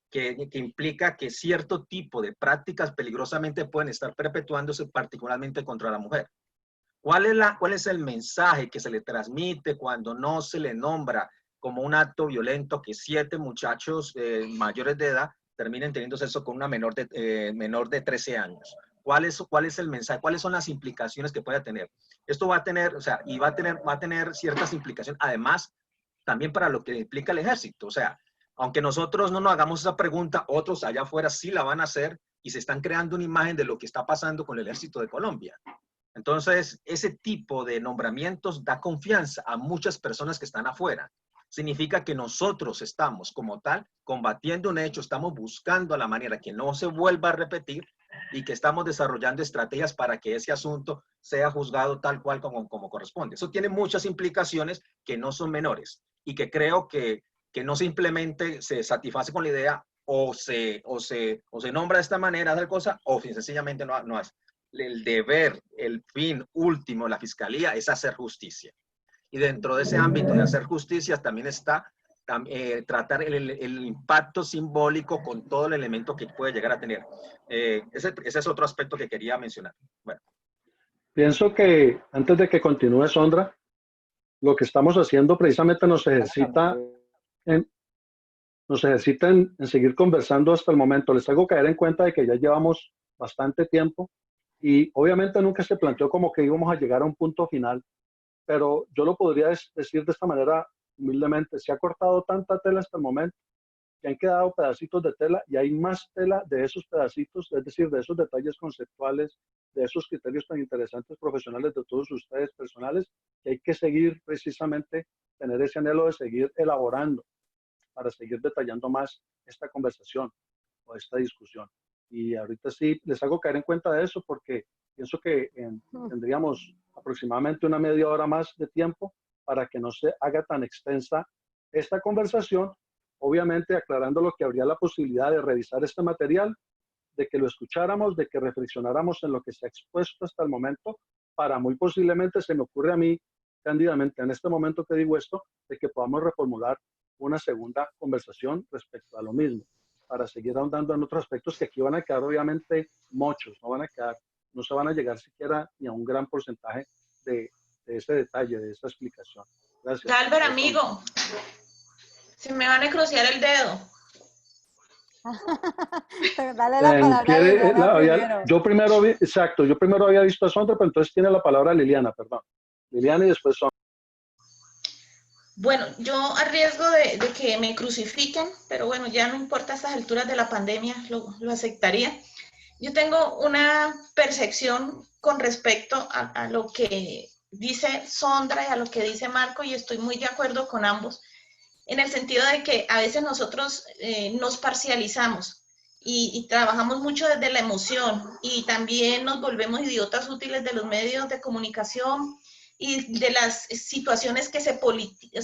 que implica que cierto tipo de prácticas peligrosamente pueden estar perpetuándose, particularmente contra la mujer. ¿Cuál es el mensaje que se le transmite cuando no se le nombra como un acto violento que 7 muchachos mayores de edad terminen teniendo sexo con una menor de 13 años? ¿Cuál es el mensaje? ¿Cuáles son las implicaciones que puede tener? Esto va a tener, va a tener ciertas implicaciones, además, también para lo que implica el ejército. Aunque nosotros no nos hagamos esa pregunta, otros allá afuera sí la van a hacer y se están creando una imagen de lo que está pasando con el ejército de Colombia. Entonces, ese tipo de nombramientos da confianza a muchas personas que están afuera. Significa que nosotros estamos, como tal, combatiendo un hecho, estamos buscando la manera que no se vuelva a repetir y que estamos desarrollando estrategias para que ese asunto sea juzgado tal cual como corresponde. Eso tiene muchas implicaciones que no son menores y que creo que no simplemente se satisface con la idea o se nombra de esta manera tal cosa, o sencillamente no es. El deber, el fin último de la Fiscalía es hacer justicia. Y dentro de ese ámbito de hacer justicia también está tratar el impacto simbólico con todo el elemento que puede llegar a tener. Ese es otro aspecto que quería mencionar. Bueno. Pienso que antes de que continúe Sondra, lo que estamos haciendo precisamente nos ejercita en seguir conversando hasta el momento. Les hago caer en cuenta de que ya llevamos bastante tiempo y obviamente nunca se planteó como que íbamos a llegar a un punto final, pero yo lo podría decir de esta manera humildemente: se ha cortado tanta tela hasta el momento que han quedado pedacitos de tela y hay más tela de esos pedacitos, es decir, de esos detalles conceptuales, de esos criterios tan interesantes profesionales de todos ustedes personales, que hay que seguir precisamente, tener ese anhelo de seguir elaborando para seguir detallando más esta conversación o esta discusión. Y ahorita sí les hago caer en cuenta de eso porque pienso que tendríamos aproximadamente una media hora más de tiempo para que no se haga tan extensa esta conversación, obviamente aclarando lo que habría la posibilidad de revisar este material, de que lo escucháramos, de que reflexionáramos en lo que se ha expuesto hasta el momento, para muy posiblemente, se me ocurre a mí cándidamente en este momento que digo esto, de que podamos reformular una segunda conversación respecto a lo mismo, para seguir ahondando en otros aspectos que aquí van a quedar obviamente muchos, no se van a llegar siquiera ni a un gran porcentaje de ese detalle, de esta explicación. Gracias. Albert, amigo, se me va a necrociar el dedo. Dale la palabra a Liliana primero. Yo primero había visto a Sondra, pero entonces tiene la palabra Liliana, perdón. Liliana y después Sondra. Bueno, yo a riesgo de que me crucifiquen, pero bueno, ya no importa a estas alturas de la pandemia, lo aceptaría. Yo tengo una percepción con respecto a lo que dice Sondra y a lo que dice Marco, y estoy muy de acuerdo con ambos, en el sentido de que a veces nosotros nos parcializamos y trabajamos mucho desde la emoción y también nos volvemos idiotas útiles de los medios de comunicación y de las situaciones que se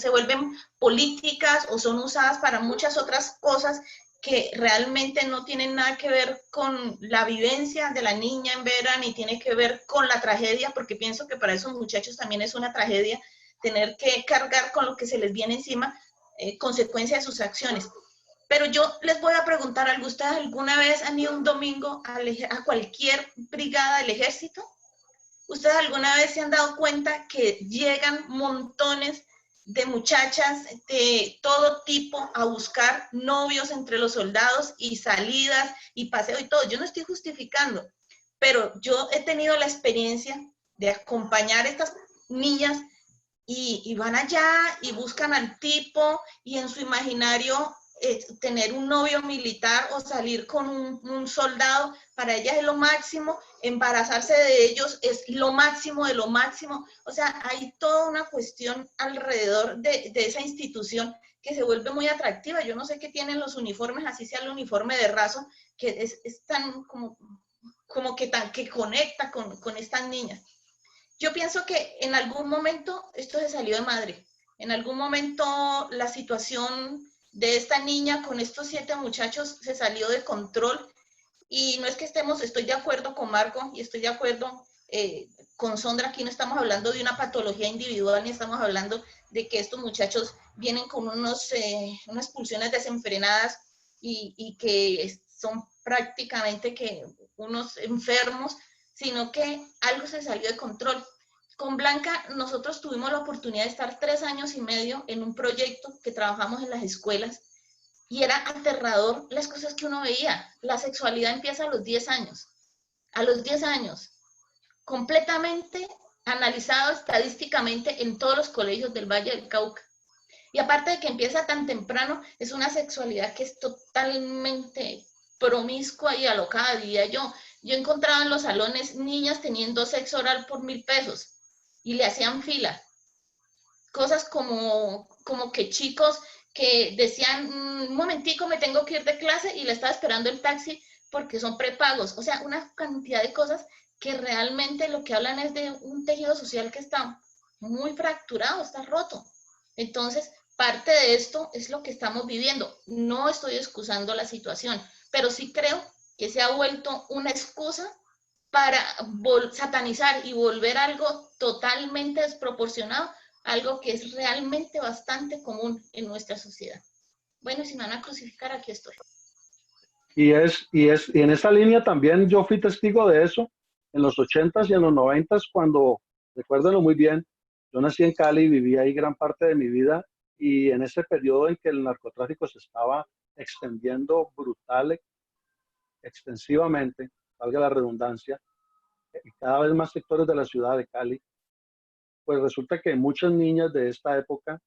vuelven políticas o son usadas para muchas otras cosas que realmente no tienen nada que ver con la vivencia de la niña en Vera, ni tiene que ver con la tragedia, porque pienso que para esos muchachos también es una tragedia tener que cargar con lo que se les viene encima, consecuencia de sus acciones. Pero yo les voy a preguntar algo, ¿ustedes alguna vez han ido un domingo a cualquier brigada del ejército? ¿Ustedes alguna vez se han dado cuenta que llegan montones de muchachas de todo tipo a buscar novios entre los soldados y salidas y paseo y todo? Yo no estoy justificando, pero yo he tenido la experiencia de acompañar a estas niñas y van allá y buscan al tipo y en su imaginario tener un novio militar o salir con un soldado, para ellas es lo máximo, embarazarse de ellos es lo máximo de lo máximo. O sea, hay toda una cuestión alrededor de esa institución que se vuelve muy atractiva. Yo no sé qué tienen los uniformes, así sea el uniforme de raso, que es tan como que conecta con estas niñas. Yo pienso que en algún momento esto se salió de madre. En algún momento la situación de esta niña con estos 7 muchachos se salió de control y no es que estoy de acuerdo con Marco y estoy de acuerdo con Sondra, aquí no estamos hablando de una patología individual ni estamos hablando de que estos muchachos vienen con unas pulsiones desenfrenadas y que son prácticamente que unos enfermos, sino que algo se salió de control. Con Blanca nosotros tuvimos la oportunidad de estar 3 años y medio en un proyecto que trabajamos en las escuelas y era aterrador las cosas que uno veía. La sexualidad empieza a los 10 años. A los 10 años, completamente analizado estadísticamente en todos los colegios del Valle del Cauca. Y aparte de que empieza tan temprano, es una sexualidad que es totalmente promiscua y alocada, diría yo. Yo encontraba en los salones niñas teniendo sexo oral por 1.000 pesos y le hacían fila. Cosas como que chicos que decían, un momentico, me tengo que ir de clase y le estaba esperando el taxi porque son prepagos. O sea, una cantidad de cosas que realmente lo que hablan es de un tejido social que está muy fracturado, está roto. Entonces, parte de esto es lo que estamos viviendo. No estoy excusando la situación, pero sí creo que se ha vuelto una excusa para satanizar y volver algo totalmente desproporcionado algo que es realmente bastante común en nuestra sociedad. Bueno, si me van a crucificar, aquí estoy. Y en esa línea también yo fui testigo de eso en los 80s y en los 90s cuando, recuérdenlo muy bien, yo nací en Cali, viví ahí gran parte de mi vida y en ese periodo en que el narcotráfico se estaba extendiendo brutal, extensivamente, valga la redundancia, y cada vez más sectores de la ciudad de Cali, pues resulta que muchas niñas de esta época,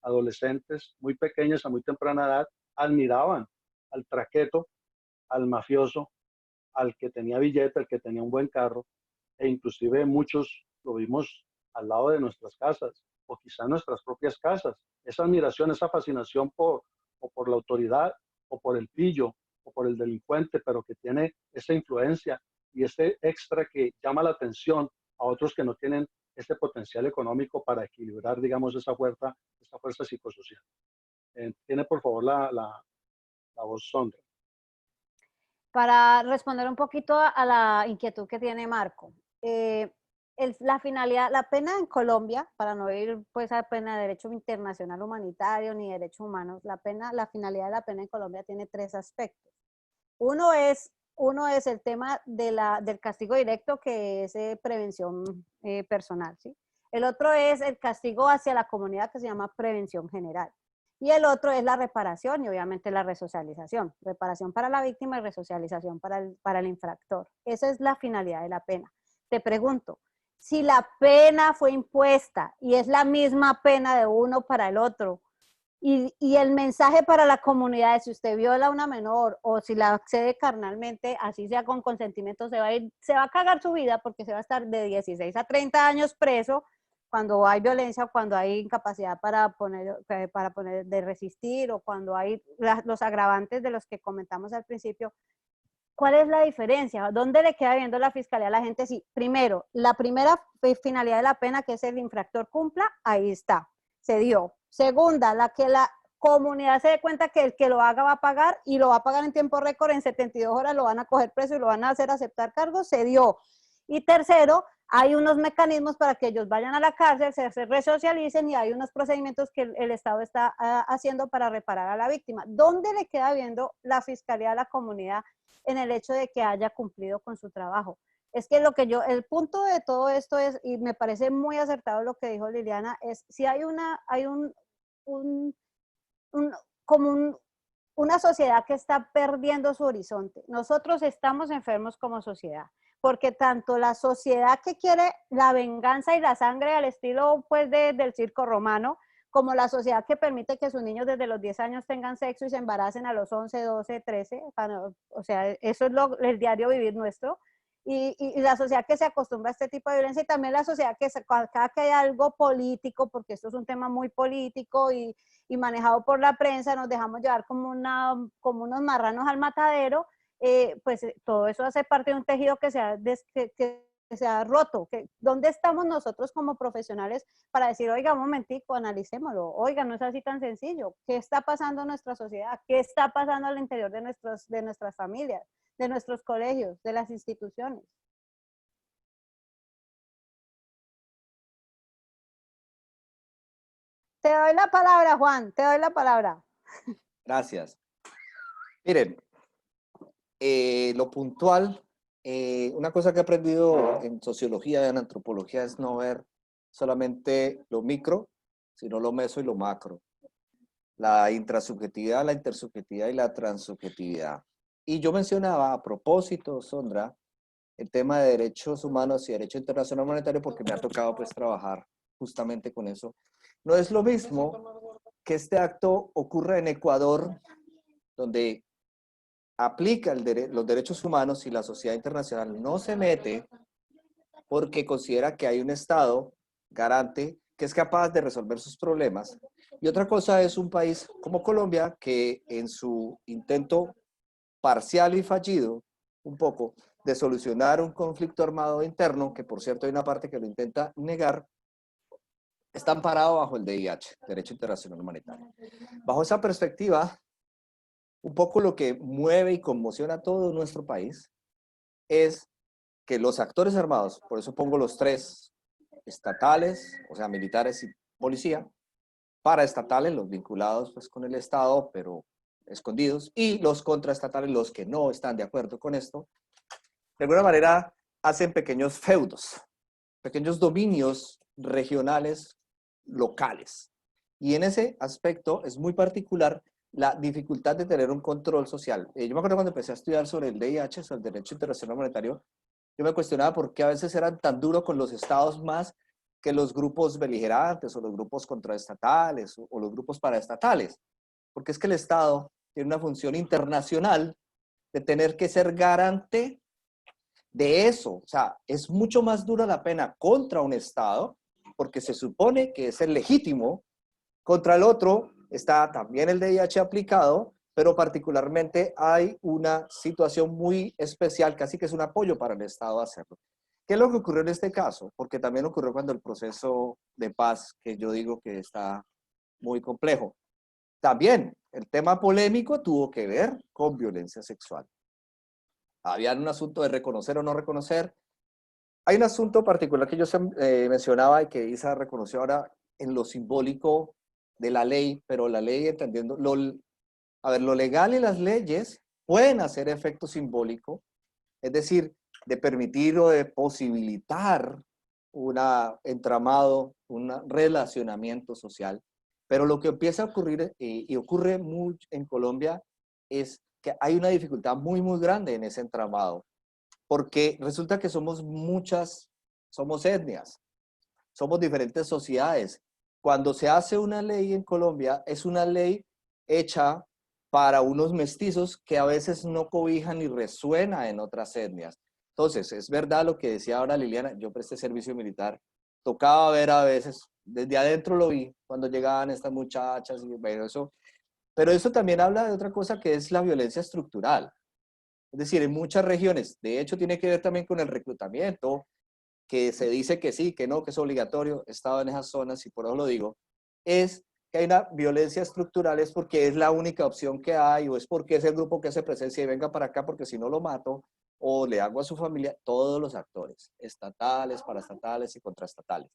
adolescentes muy pequeñas a muy temprana edad, admiraban al traqueto, al mafioso, al que tenía billete, al que tenía un buen carro, e inclusive muchos lo vimos al lado de nuestras casas, o quizá en nuestras propias casas. Esa admiración, esa fascinación por la autoridad, o por el pillo, o por el delincuente, pero que tiene esa influencia y ese extra que llama la atención a otros que no tienen ese potencial económico para equilibrar, digamos, esa fuerza psicosocial. Tiene por favor la voz Sondra. Para responder un poquito a la inquietud que tiene Marco, la finalidad, la pena en Colombia, para no ir pues a pena de derecho internacional humanitario ni derechos humanos, la finalidad de la pena en Colombia tiene tres aspectos. Uno es el tema del castigo directo, que es prevención personal, ¿sí? El otro es el castigo hacia la comunidad, que se llama prevención general. Y el otro es la reparación y obviamente la resocialización. Reparación para la víctima y resocialización para el infractor. Esa es la finalidad de la pena. Te pregunto, si la pena fue impuesta y es la misma pena de uno para el otro, y el mensaje para la comunidad es: si usted viola a una menor o si la accede carnalmente, así sea con consentimiento, se va a cagar su vida, porque se va a estar de 16 a 30 años preso cuando hay violencia, cuando hay incapacidad para poner de resistir, o cuando hay los agravantes de los que comentamos al principio. ¿Cuál es la diferencia? ¿Dónde le queda viendo la fiscalía a la gente? Sí, primero, la primera finalidad de la pena, que es el infractor cumpla, ahí está, se dio. Segunda, la que la comunidad se dé cuenta que el que lo haga va a pagar, y lo va a pagar en tiempo récord, en 72 horas lo van a coger preso y lo van a hacer aceptar cargos, se dio. Y tercero, hay unos mecanismos para que ellos vayan a la cárcel, se resocialicen, y hay unos procedimientos que el Estado está haciendo para reparar a la víctima. ¿Dónde le queda viendo la fiscalía a la comunidad en el hecho de que haya cumplido con su trabajo? Es que el punto de todo esto es, y me parece muy acertado lo que dijo Liliana, es si hay una sociedad que está perdiendo su horizonte. Nosotros estamos enfermos como sociedad, porque tanto la sociedad que quiere la venganza y la sangre al estilo pues del circo romano, como la sociedad que permite que sus niños desde los 10 años tengan sexo y se embaracen a los 11, 12, 13, o sea, eso es el diario vivir nuestro. Y la sociedad que se acostumbra a este tipo de violencia, y también la sociedad que cada que hay algo político, porque esto es un tema muy político y manejado por la prensa, nos dejamos llevar como unos marranos al matadero. Pues todo eso hace parte de un tejido que se ha roto. ¿Dónde estamos nosotros como profesionales para decir: oiga, un momentico, analicémoslo, oiga, no es así tan sencillo? ¿Qué está pasando en nuestra sociedad? ¿Qué está pasando al interior de nuestras familias, de nuestros colegios, de las instituciones? Te doy la palabra, Juan, te doy la palabra. Gracias. Miren, lo puntual, una cosa que he aprendido en sociología y en antropología es no ver solamente lo micro, sino lo meso y lo macro. La intrasubjetividad, la intersubjetividad y la transsubjetividad. Y yo mencionaba a propósito, Sondra, el tema de derechos humanos y derecho internacional monetario, porque me ha tocado pues trabajar justamente con eso. No es lo mismo que este acto ocurra en Ecuador, donde aplica los derechos humanos y la sociedad internacional no se mete porque considera que hay un Estado garante que es capaz de resolver sus problemas. Y otra cosa es un país como Colombia, que en su intento parcial y fallido, un poco, de solucionar un conflicto armado interno, que por cierto hay una parte que lo intenta negar, está amparado bajo el DIH, Derecho Internacional Humanitario. Bajo esa perspectiva, un poco lo que mueve y conmociona a todo nuestro país es que los actores armados, por eso pongo los tres, estatales, o sea, militares policía, paraestatales, los vinculados pues, con el Estado, pero escondidos, y los contraestatales, los que no están de acuerdo con esto, de alguna manera hacen pequeños feudos, pequeños dominios regionales, locales. Y en ese aspecto es muy particular la dificultad de tener un control social. Yo me acuerdo cuando empecé a estudiar sobre el DIH, sobre el Derecho Internacional Monetario, yo me cuestionaba por qué a veces eran tan duros con los estados más que los grupos beligerantes o los grupos contraestatales o los grupos paraestatales. Porque es que el Estado tiene una función internacional de tener que ser garante de eso. O sea, es mucho más dura la pena contra un Estado porque se supone que es el legítimo. Contra el otro está también el DIH aplicado, pero particularmente hay una situación muy especial, casi que es un apoyo para el Estado hacerlo. ¿Qué es lo que ocurrió en este caso? Porque también ocurrió cuando el proceso de paz, que yo digo que está muy complejo. También el tema polémico tuvo que ver con violencia sexual. Había un asunto de reconocer o no reconocer. Hay un asunto particular que yo mencionaba y que Isa reconoció ahora en lo simbólico de la ley, pero la ley entendiendo, lo legal y las leyes pueden hacer efecto simbólico, es decir, de permitir o de posibilitar un entramado, un relacionamiento social. Pero lo que empieza a ocurrir, y ocurre mucho en Colombia, es que hay una dificultad muy, muy grande en ese entramado. Porque resulta que somos etnias, somos diferentes sociedades. Cuando se hace una ley en Colombia, es una ley hecha para unos mestizos que a veces no cobijan ni resuena en otras etnias. Entonces, es verdad lo que decía ahora Liliana, yo presté servicio militar, tocaba ver a veces, desde adentro lo vi, cuando llegaban estas muchachas, y bueno, eso, pero eso también habla de otra cosa que es la violencia estructural. Es decir, en muchas regiones, de hecho tiene que ver también con el reclutamiento, que se dice que sí, que no, que es obligatorio, he estado en esas zonas y por eso lo digo, es que hay una violencia estructural, es porque es la única opción que hay, o es porque es el grupo que hace presencia y venga para acá porque si no lo mato, o le hago a su familia, todos los actores, estatales, paraestatales y contraestatales.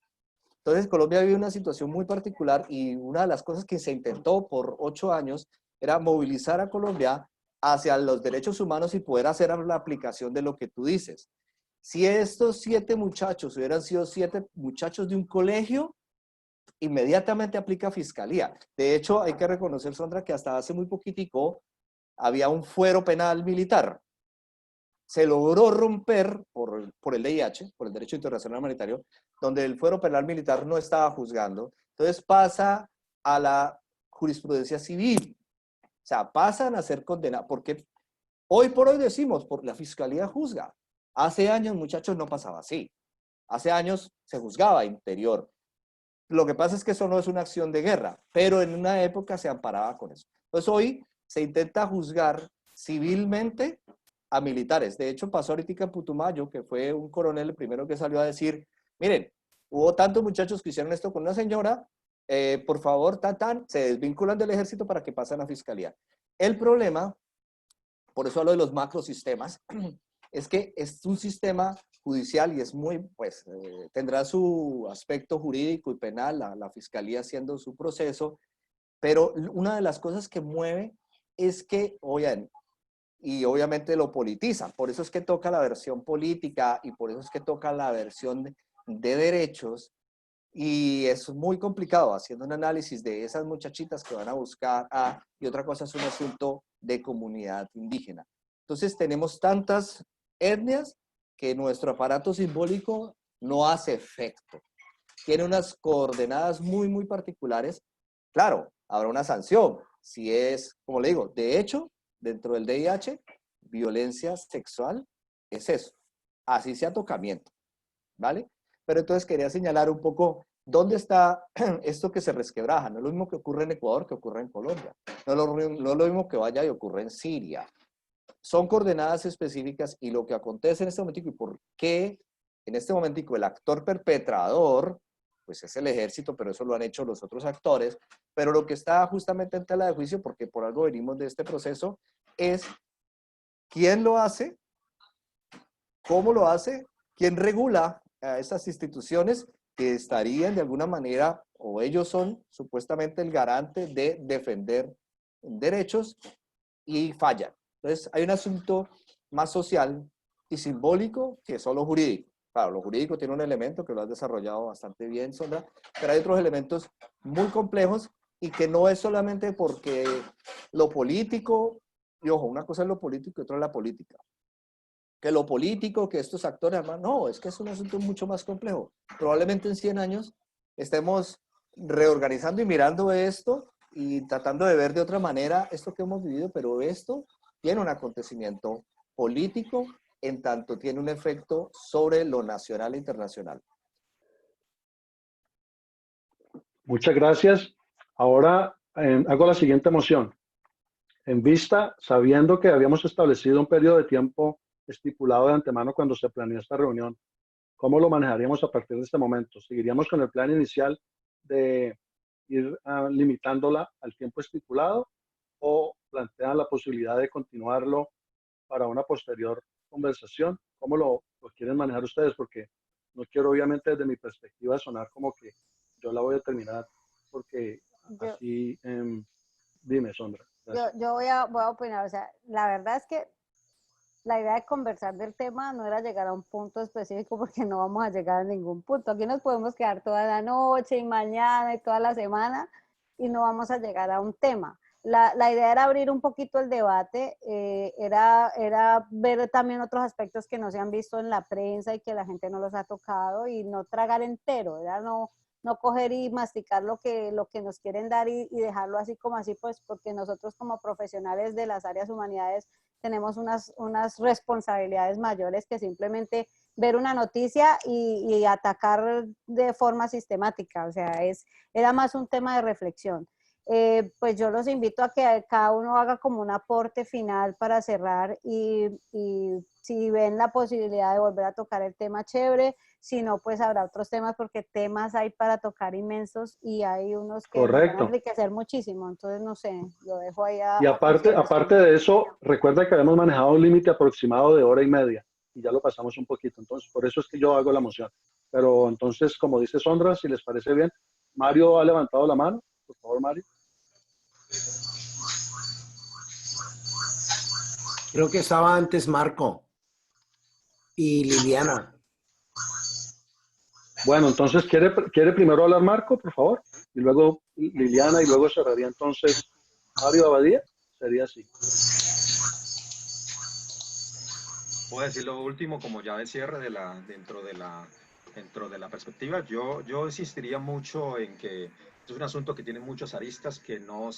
Entonces Colombia vive una situación muy particular y una de las cosas que se intentó por 8 años era movilizar a Colombia hacia los derechos humanos y poder hacer la aplicación de lo que tú dices. Si estos 7 muchachos hubieran sido 7 muchachos de un colegio, inmediatamente aplica fiscalía. De hecho, hay que reconocer, Sondra, que hasta hace muy poquitico había un fuero penal militar. Se logró romper por el DIH, por el Derecho Internacional Humanitario, donde el fuero penal militar no estaba juzgando. Entonces pasa a la jurisprudencia civil. O sea, pasan a ser condenados, porque hoy por hoy decimos, por la fiscalía juzga. Hace años, muchachos, no pasaba así. Hace años se juzgaba interior. Lo que pasa es que eso no es una acción de guerra, pero en una época se amparaba con eso. Entonces hoy se intenta juzgar civilmente a militares. De hecho, pasó ahorita en Putumayo, que fue un coronel el primero que salió a decir, miren, hubo tantos muchachos que hicieron esto con una señora, por favor, se desvinculan del ejército para que pasen a fiscalía. El problema, por eso hablo de los macrosistemas, es que es un sistema judicial y es muy, pues, tendrá su aspecto jurídico y penal, la fiscalía haciendo su proceso, pero una de las cosas que mueve es que, oigan, y obviamente lo politizan, por eso es que toca la versión política y por eso es que toca la versión de derechos, y es muy complicado haciendo un análisis de esas muchachitas que van a buscar y otra cosa es un asunto de comunidad indígena. Entonces tenemos tantas etnias que nuestro aparato simbólico no hace efecto. Tiene unas coordenadas muy, muy particulares. Claro, habrá una sanción. Si es, como le digo, de hecho, dentro del DIH, violencia sexual es eso. Así sea tocamiento, ¿vale? Pero entonces quería señalar un poco dónde está esto que se resquebraja. No es lo mismo que ocurre en Ecuador que ocurre en Colombia. No es lo mismo que vaya y ocurre en Siria. Son coordenadas específicas y lo que acontece en este momentico y por qué en este momentico el actor perpetrador, pues es el ejército, pero eso lo han hecho los otros actores, pero lo que está justamente en tela de juicio, porque por algo venimos de este proceso, es quién lo hace, cómo lo hace, quién regula a estas instituciones que estarían de alguna manera o ellos son supuestamente el garante de defender derechos y fallan. Entonces, hay un asunto más social y simbólico que solo jurídico. Claro, lo jurídico tiene un elemento que lo has desarrollado bastante bien, Sondra, pero hay otros elementos muy complejos y que no es solamente porque lo político, y ojo, una cosa es lo político y otra es la política. Que lo político, que estos actores, además, no, es que es un asunto mucho más complejo. Probablemente en 100 años estemos reorganizando y mirando esto y tratando de ver de otra manera esto que hemos vivido, pero esto tiene un acontecimiento político en tanto tiene un efecto sobre lo nacional e internacional. Muchas gracias. Ahora hago la siguiente moción. En vista, sabiendo que habíamos establecido un periodo de tiempo estipulado de antemano cuando se planeó esta reunión, ¿cómo lo manejaríamos a partir de este momento? ¿Seguiríamos con el plan inicial de ir limitándola al tiempo estipulado o plantean la posibilidad de continuarlo para una posterior conversación? ¿Cómo lo quieren manejar ustedes? Porque no quiero, obviamente, desde mi perspectiva sonar como que yo la voy a terminar, porque así, dime, Sondra. Yo voy a opinar, o sea, la verdad es que la idea de conversar del tema no era llegar a un punto específico porque no vamos a llegar a ningún punto. Aquí nos podemos quedar toda la noche y mañana y toda la semana y no vamos a llegar a un tema. La idea era abrir un poquito el debate, era ver también otros aspectos que no se han visto en la prensa y que la gente no los ha tocado y no tragar entero, era no coger y masticar lo que nos quieren dar y dejarlo así como así, pues porque nosotros como profesionales de las áreas humanidades tenemos unas responsabilidades mayores que simplemente ver una noticia y atacar de forma sistemática, o sea, era más un tema de reflexión. Pues yo los invito a que cada uno haga como un aporte final para cerrar y si ven la posibilidad de volver a tocar el tema, chévere, si no, pues habrá otros temas porque temas hay para tocar inmensos y hay unos que nos van a enriquecer muchísimo, entonces no sé, lo dejo ahí a... Y aparte de eso, recuerda que habíamos manejado un límite aproximado de 1:30 y ya lo pasamos un poquito, entonces por eso es que yo hago la moción. Pero entonces, como dice Sondra, si les parece bien, Mario ha levantado la mano, por favor, Mario. Creo que estaba antes Marco y Liliana. Bueno, entonces, ¿quiere primero hablar Marco, por favor? Y luego Liliana y luego cerraría entonces Mario Abadía. Sería así. Puedo decir lo último como ya de cierre dentro de la perspectiva. Yo insistiría mucho en que es un asunto que tiene muchas aristas, que no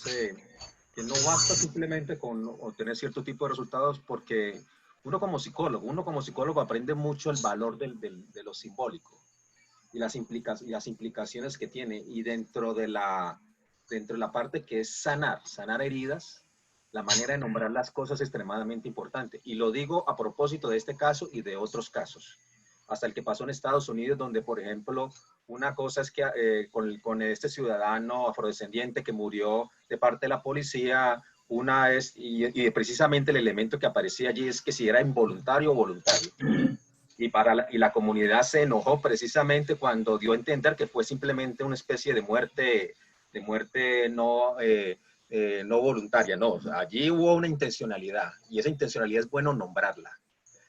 basta simplemente con obtener cierto tipo de resultados, porque uno como psicólogo aprende mucho el valor de lo simbólico y las implicaciones que tiene. Y dentro de la parte que es sanar heridas, la manera de nombrar las cosas es extremadamente importante. Y lo digo a propósito de este caso y de otros casos. Hasta el que pasó en Estados Unidos, donde, por ejemplo, una cosa es que con este ciudadano afrodescendiente que murió de parte de la policía, y precisamente el elemento que aparecía allí es que si era involuntario o voluntario. Y la comunidad se enojó precisamente cuando dio a entender que fue simplemente una especie de muerte no voluntaria. No, allí hubo una intencionalidad y esa intencionalidad es bueno nombrarla.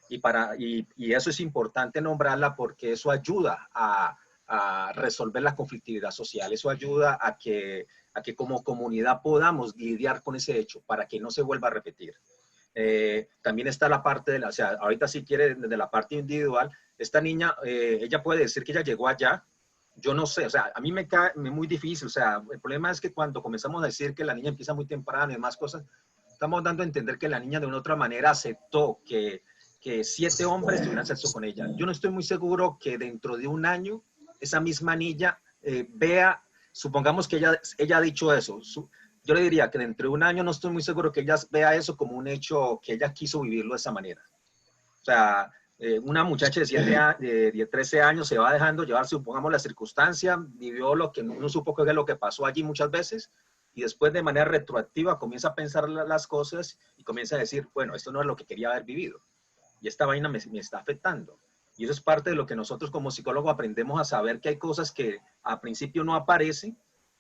Y eso es importante nombrarla porque eso ayuda a resolver la conflictividad social, eso ayuda a que como comunidad podamos lidiar con ese hecho para que no se vuelva a repetir. También está la parte o sea, ahorita si quiere, desde la parte individual, esta niña, ella puede decir que ella llegó allá, yo no sé, o sea, a mí me cae muy difícil, o sea, el problema es que cuando comenzamos a decir que la niña empieza muy temprano y demás cosas, estamos dando a entender que la niña de una u otra manera aceptó que 7 hombres tuvieran sexo con ella. Yo no estoy muy seguro que dentro de un año esa misma niña vea, supongamos que ella ha dicho eso, yo le diría que dentro de un año no estoy muy seguro que ella vea eso como un hecho que ella quiso vivirlo de esa manera. O sea, una muchacha de 13 años se va dejando llevar, supongamos la circunstancia, vivió lo que no supo qué es lo que pasó allí muchas veces, y después de manera retroactiva comienza a pensar las cosas y comienza a decir, bueno, esto no es lo que quería haber vivido, y esta vaina me está afectando. Y eso es parte de lo que nosotros como psicólogos aprendemos a saber, que hay cosas que al principio no aparecen,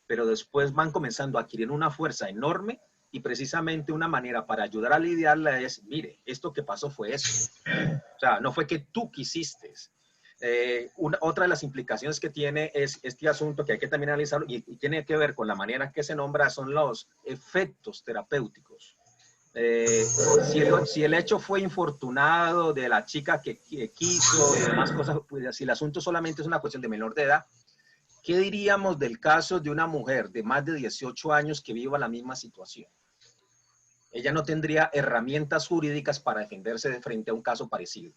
pero después van comenzando a adquirir una fuerza enorme, y precisamente una manera para ayudar a lidiarla es, mire, esto que pasó fue eso. O sea, no fue que tú quisiste. Otra de las implicaciones que tiene es este asunto, que hay que también analizarlo, y tiene que ver con la manera que se nombra, son los efectos terapéuticos. Si el hecho fue infortunado de la chica que quiso y demás cosas, pues, si el asunto solamente es una cuestión de menor de edad, ¿qué diríamos del caso de una mujer de más de 18 años que viva la misma situación? Ella no tendría herramientas jurídicas para defenderse de frente a un caso parecido.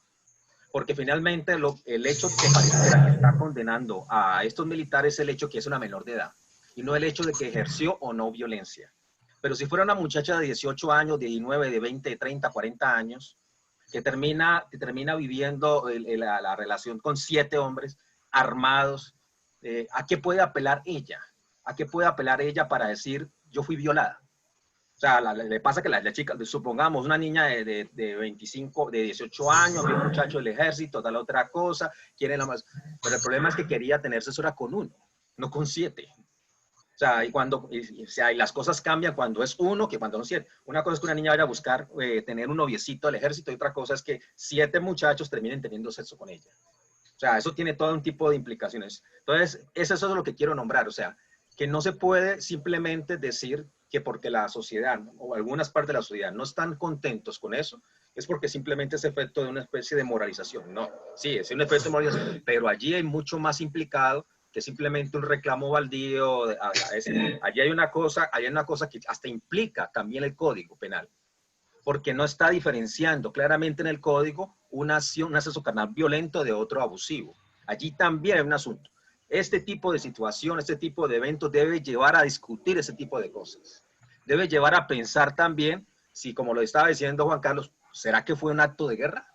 Porque finalmente el hecho que pareciera que está condenando a estos militares es el hecho que es una menor de edad, y no el hecho de que ejerció o no violencia. Pero si fuera una muchacha de 18 años, de 19, de 20, de 30, 40 años, que termina viviendo la relación con 7 hombres armados, ¿a qué puede apelar ella? ¿A qué puede apelar ella para decir, yo fui violada? O sea, le pasa que la chica, supongamos, una niña de 25, de 18 años, un muchacho del ejército, tal otra cosa, quiere la más... Pero el problema es que quería tener sexo con 1, no con 7. O sea, y las cosas cambian cuando es 1 que cuando son 7. Una cosa es que una niña vaya a buscar tener un noviecito del ejército, y otra cosa es que 7 muchachos terminen teniendo sexo con ella. O sea, eso tiene todo un tipo de implicaciones. Entonces, eso es lo que quiero nombrar. O sea, que no se puede simplemente decir que porque la sociedad, ¿no?, o algunas partes de la sociedad no están contentos con eso, es porque simplemente es efecto de una especie de moralización. No, sí, es un efecto de moralización, pero allí hay mucho más implicado que simplemente un reclamo baldío. Allí hay una cosa que hasta implica también el Código Penal, porque no está diferenciando claramente en el código una acción, un acceso carnal violento de otro abusivo. Allí también hay un asunto. Este tipo de situación, este tipo de eventos debe llevar a discutir ese tipo de cosas. Debe llevar a pensar también si, como lo estaba diciendo Juan Carlos, ¿será que fue un acto de guerra?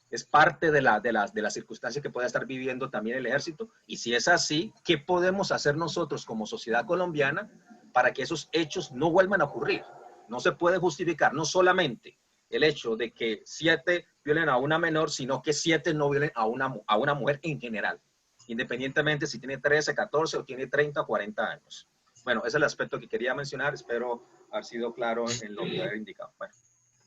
Es parte de las circunstancias que puede estar viviendo también el ejército. Y si es así, ¿qué podemos hacer nosotros como sociedad colombiana para que esos hechos no vuelvan a ocurrir? No se puede justificar no solamente el hecho de que 7 violen a una menor, sino que 7 no violen a una mujer en general, independientemente si tiene 13, 14 o tiene 30 o 40 años. Bueno, ese es el aspecto que quería mencionar. Espero haber sido claro en lo que he indicado. Bueno.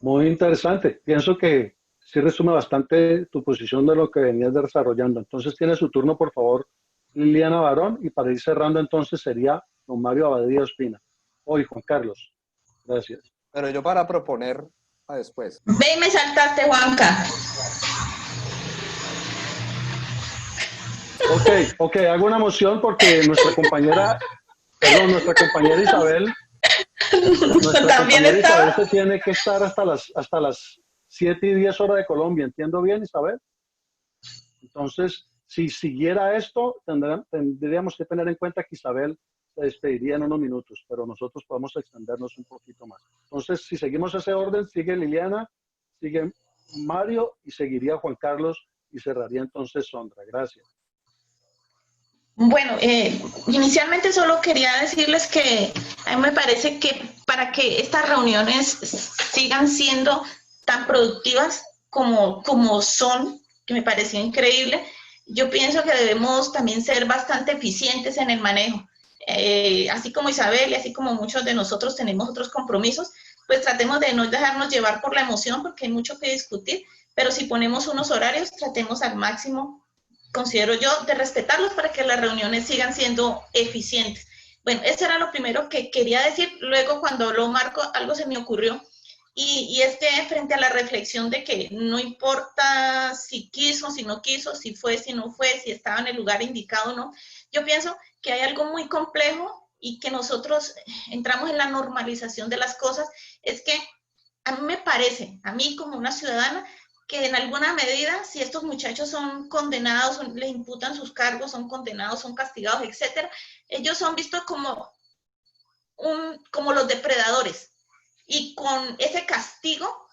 Muy interesante. Pienso que sí resume bastante tu posición de lo que venías desarrollando. Entonces tiene su turno, por favor, Liliana Barón, y para ir cerrando entonces sería don Mario Abadía Ospina. Hoy, Juan Carlos. Gracias. Pero yo para proponer a después. Ve y me saltaste, Juanca. Ok, hago una moción porque nuestra compañera Isabel, Isabel se tiene que estar hasta las 7:10 horas de Colombia. ¿Entiendo bien, Isabel? Entonces, si siguiera esto, tendríamos que tener en cuenta que Isabel se despediría en unos minutos, pero nosotros podemos extendernos un poquito más. Entonces, si seguimos ese orden, sigue Liliana, sigue Mario y seguiría Juan Carlos y cerraría entonces Sondra. Gracias. Bueno, inicialmente solo quería decirles que a mí me parece que para que estas reuniones sigan siendo tan productivas como son, que me pareció increíble, yo pienso que debemos también ser bastante eficientes en el manejo. Así como Isabel y así como muchos de nosotros tenemos otros compromisos, pues tratemos de no dejarnos llevar por la emoción porque hay mucho que discutir, pero si ponemos unos horarios, tratemos al máximo, considero yo, de respetarlos para que las reuniones sigan siendo eficientes. Bueno, eso era lo primero que quería decir. Luego, cuando habló Marco, algo se me ocurrió, y es que frente a la reflexión de que no importa si quiso, si no quiso, si fue, si no fue, si estaba en el lugar indicado o no, yo pienso que hay algo muy complejo y que nosotros entramos en la normalización de las cosas. Es que a mí me parece, a mí como una ciudadana, que en alguna medida, si estos muchachos son condenados, les imputan sus cargos, son condenados, son castigados, etcétera, ellos son vistos como los depredadores. Y con ese castigo,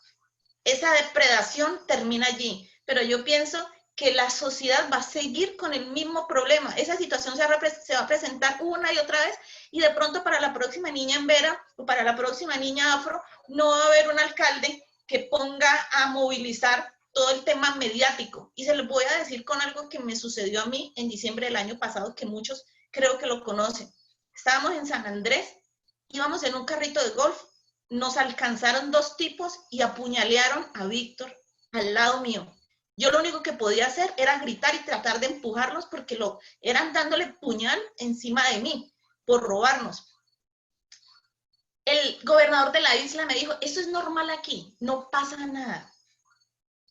esa depredación termina allí. Pero yo pienso que la sociedad va a seguir con el mismo problema. Esa situación se va a presentar una y otra vez, y de pronto para la próxima niña en Vera o para la próxima niña afro no va a haber un alcalde que ponga a movilizar todo el tema mediático. Y se los voy a decir con algo que me sucedió a mí en diciembre del año pasado, que muchos creo que lo conocen. Estábamos en San Andrés, íbamos en un carrito de golf, nos alcanzaron dos tipos y apuñalearon a Víctor al lado mío. Yo lo único que podía hacer era gritar y tratar de empujarlos porque eran dándole puñal encima de mí por robarnos. El gobernador de la isla me dijo, eso es normal aquí, no pasa nada.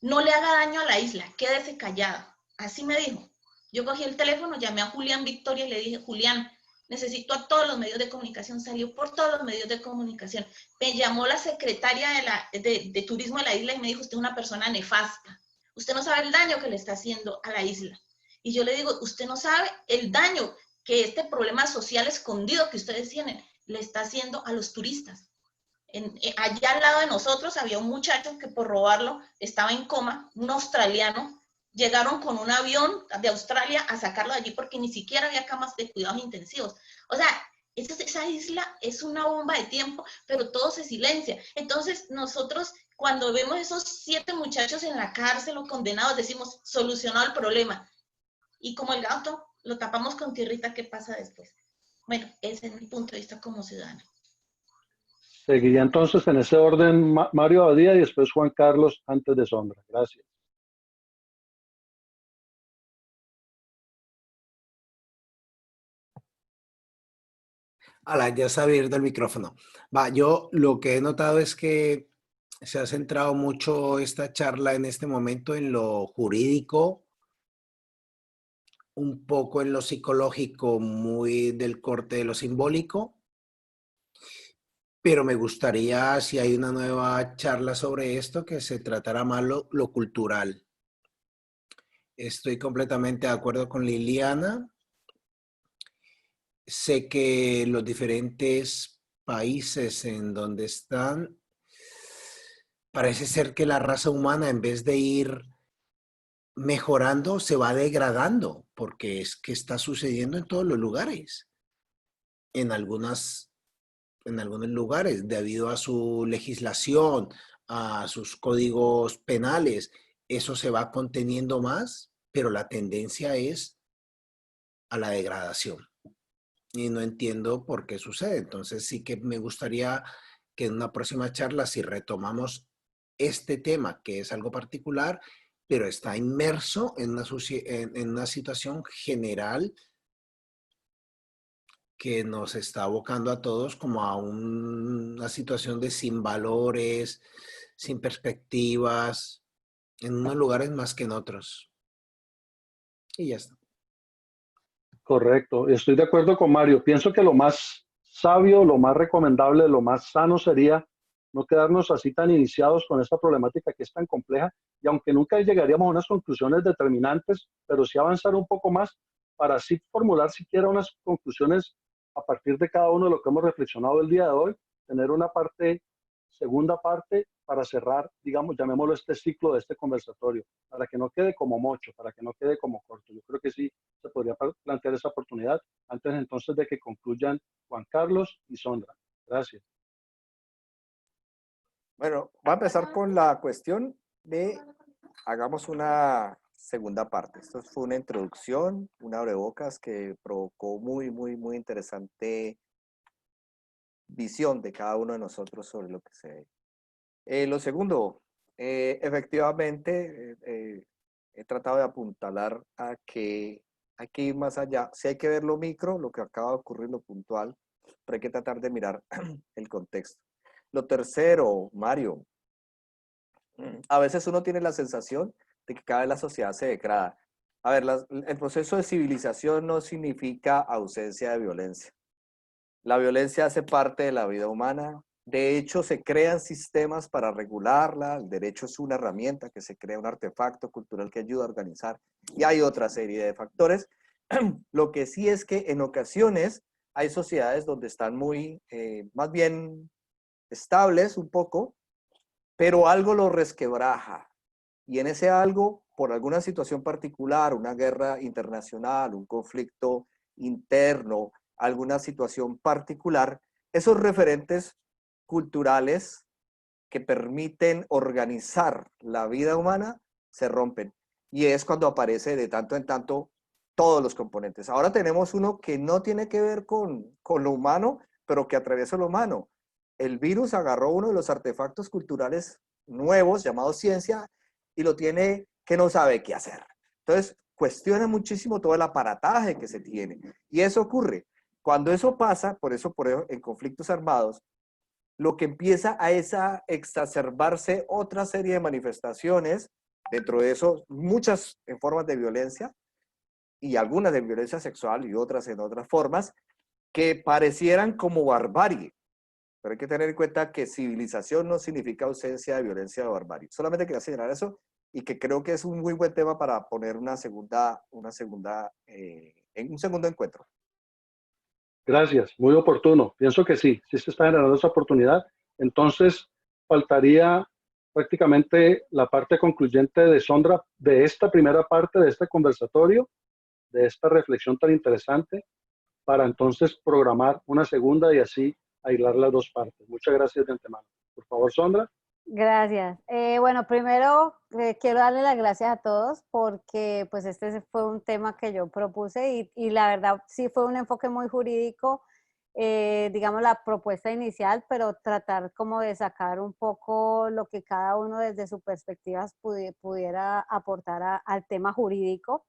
No le haga daño a la isla, quédese callada. Así me dijo. Yo cogí el teléfono, llamé a Julián Victoria y le dije, Julián, necesito a todos los medios de comunicación. Salió por todos los medios de comunicación. Me llamó la secretaria de turismo de la isla y me dijo, usted es una persona nefasta. Usted no sabe el daño que le está haciendo a la isla. Y yo le digo, usted no sabe el daño que este problema social escondido que ustedes tienen le está haciendo a los turistas. Allá al lado de nosotros había un muchacho que por robarlo estaba en coma, un australiano. Llegaron con un avión de Australia a sacarlo de allí porque ni siquiera había camas de cuidados intensivos. O sea, esa isla es una bomba de tiempo, pero todo se silencia. Entonces nosotros cuando vemos esos 7 muchachos en la cárcel o condenados decimos, solucionado el problema. Y como el gato lo tapamos con tierrita, ¿qué pasa después? Bueno, ese es mi punto de vista como ciudadana. Seguiría entonces en ese orden Mario Abadía y después Juan Carlos antes de Sondra. Gracias. Ya está abierto el micrófono. Yo lo que he notado es que se ha centrado mucho esta charla en este momento en lo jurídico, un poco en lo psicológico, muy del corte de lo simbólico, pero me gustaría, si hay una nueva charla sobre esto, que se tratara más lo cultural. Estoy completamente de acuerdo con Liliana. Sé que los diferentes países en donde están, parece ser que la raza humana, en vez de ir mejorando, se va degradando, porque es que está sucediendo en todos los lugares. En algunos lugares, debido a su legislación, a sus códigos penales, eso se va conteniendo más, pero la tendencia es a la degradación. Y no entiendo por qué sucede. Entonces sí que me gustaría que en una próxima charla, si retomamos este tema, que es algo particular, pero está inmerso en una situación general que nos está abocando a todos como a una situación de sin valores, sin perspectivas, en unos lugares más que en otros. Y ya está. Correcto, estoy de acuerdo con Mario. Pienso que lo más sabio, lo más recomendable, lo más sano sería no quedarnos así tan iniciados con esta problemática que es tan compleja y aunque nunca llegaríamos a unas conclusiones determinantes, pero sí avanzar un poco más para así formular siquiera unas conclusiones a partir de cada uno de lo que hemos reflexionado el día de hoy, tener una segunda parte para cerrar, digamos, llamémoslo este ciclo de este conversatorio, para que no quede como mocho, para que no quede como corto. Yo creo que sí se podría plantear esa oportunidad antes entonces de que concluyan Juan Carlos y Sondra. Gracias. Bueno, va a empezar con la cuestión de, hagamos una segunda parte. Esto fue una introducción, un abrebocas que provocó muy interesante visión de cada uno de nosotros sobre lo que se ve. Lo segundo, efectivamente, he tratado de apuntalar a que hay que ir más allá. Si hay que ver lo micro, lo que acaba de ocurrir, lo puntual, pero hay que tratar de mirar el contexto. Lo tercero, Mario, a veces uno tiene la sensación de que cada vez la sociedad se degrada. A ver, el proceso de civilización no significa ausencia de violencia. La violencia hace parte de la vida humana. De hecho, se crean sistemas para regularla. El derecho es una herramienta que se crea, un artefacto cultural que ayuda a organizar. Y hay otra serie de factores. Lo que sí es que en ocasiones hay sociedades donde están muy, más bien estables un poco, pero algo lo resquebraja. Y en ese algo, por alguna situación particular, una guerra internacional, un conflicto interno, alguna situación particular, esos referentes culturales que permiten organizar la vida humana se rompen. Y es cuando aparece de tanto en tanto todos los componentes. Ahora tenemos uno que no tiene que ver con lo humano, pero que atraviesa lo humano. El virus agarró uno de los artefactos culturales nuevos llamados ciencia y lo tiene que no sabe qué hacer. Entonces, cuestiona muchísimo todo el aparataje que se tiene. Y eso ocurre. Cuando eso pasa, por eso en conflictos armados, lo que empieza a exacerbarse otra serie de manifestaciones, dentro de eso muchas en formas de violencia, y algunas de violencia sexual y otras en otras formas, que parecieran como barbarie. Pero hay que tener en cuenta que civilización no significa ausencia de violencia o barbarie. Solamente quería señalar eso y que creo que es un muy buen tema para poner en un segundo encuentro. Gracias, muy oportuno. Pienso que sí, sí se está generando esa oportunidad. Entonces, faltaría prácticamente la parte concluyente de Sondra de esta primera parte de este conversatorio, de esta reflexión tan interesante, para entonces programar una segunda y así aislar las dos partes. Muchas gracias de antemano. Por favor, Sondra. Gracias. Bueno, primero quiero darle las gracias a todos porque pues este fue un tema que yo propuse y la verdad sí fue un enfoque muy jurídico, digamos la propuesta inicial, pero tratar como de sacar un poco lo que cada uno desde su perspectiva pudiera aportar al tema jurídico.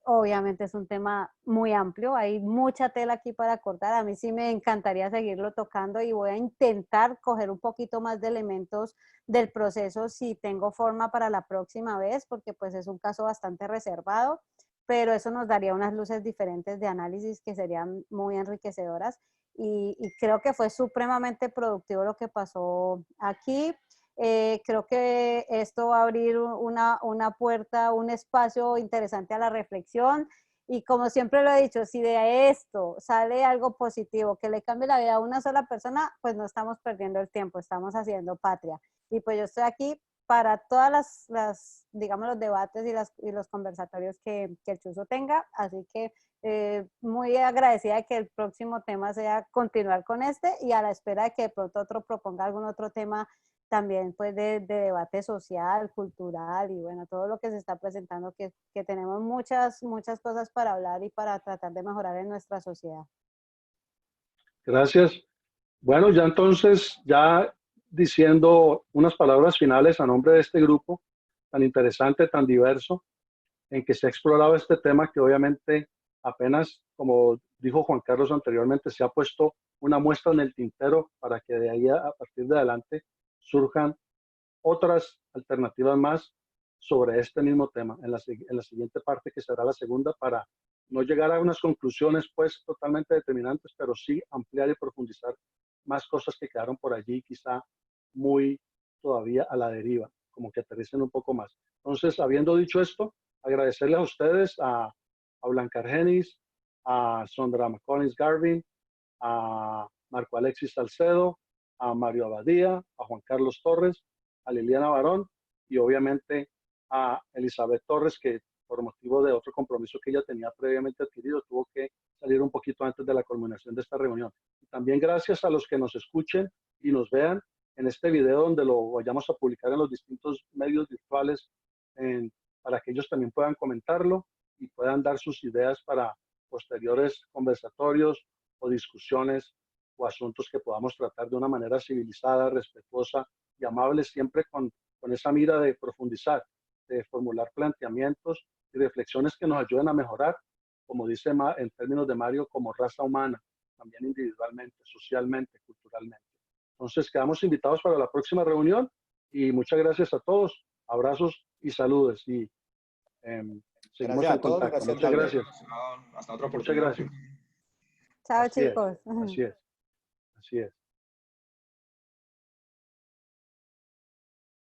Obviamente es un tema muy amplio, hay mucha tela aquí para cortar, a mí sí me encantaría seguirlo tocando y voy a intentar coger un poquito más de elementos del proceso si tengo forma para la próxima vez, porque pues es un caso bastante reservado, pero eso nos daría unas luces diferentes de análisis que serían muy enriquecedoras y creo que fue supremamente productivo lo que pasó aquí. Creo que esto va a abrir una puerta, un espacio interesante a la reflexión y como siempre lo he dicho, si de esto sale algo positivo que le cambie la vida a una sola persona, pues no estamos perdiendo el tiempo, estamos haciendo patria. Y pues yo estoy aquí para todas digamos, los debates y los conversatorios que el Chuzo tenga, así que muy agradecida de que el próximo tema sea continuar con este y a la espera de que de pronto otro proponga algún otro tema también pues de debate social, cultural y bueno, todo lo que se está presentando, que tenemos muchas cosas para hablar y para tratar de mejorar en nuestra sociedad. Gracias. Bueno, ya entonces, ya diciendo unas palabras finales a nombre de este grupo tan interesante, tan diverso, en que se ha explorado este tema que obviamente apenas, como dijo Juan Carlos anteriormente, se ha puesto una muestra en el tintero para que de ahí a partir de adelante surjan otras alternativas más sobre este mismo tema en la siguiente parte, que será la segunda, para no llegar a unas conclusiones pues totalmente determinantes, pero sí ampliar y profundizar más cosas que quedaron por allí, quizá muy todavía a la deriva, como que aterricen un poco más. Entonces, habiendo dicho esto, agradecerles a ustedes, a Blanca Argenis, a Sondra McCollins Garvin, a Marco Alexis Salcedo, a Mario Abadía, a Juan Carlos Torres, a Liliana Barón y obviamente a Elizabeth Torres, que por motivo de otro compromiso que ella tenía previamente adquirido, tuvo que salir un poquito antes de la culminación de esta reunión. Y también gracias a los que nos escuchen y nos vean en este video donde lo vayamos a publicar en los distintos medios virtuales para que ellos también puedan comentarlo y puedan dar sus ideas para posteriores conversatorios o discusiones o asuntos que podamos tratar de una manera civilizada, respetuosa y amable, siempre con esa mira de profundizar, de formular planteamientos y reflexiones que nos ayuden a mejorar, como dice en términos de Mario, como raza humana, también individualmente, socialmente, culturalmente. Entonces, quedamos invitados para la próxima reunión y muchas gracias a todos. Abrazos y saludos y seguimos en contacto. Muchas gracias. Hasta otra Muchas oportunidad. gracias. Chao, Así es, chicos. así es, así es.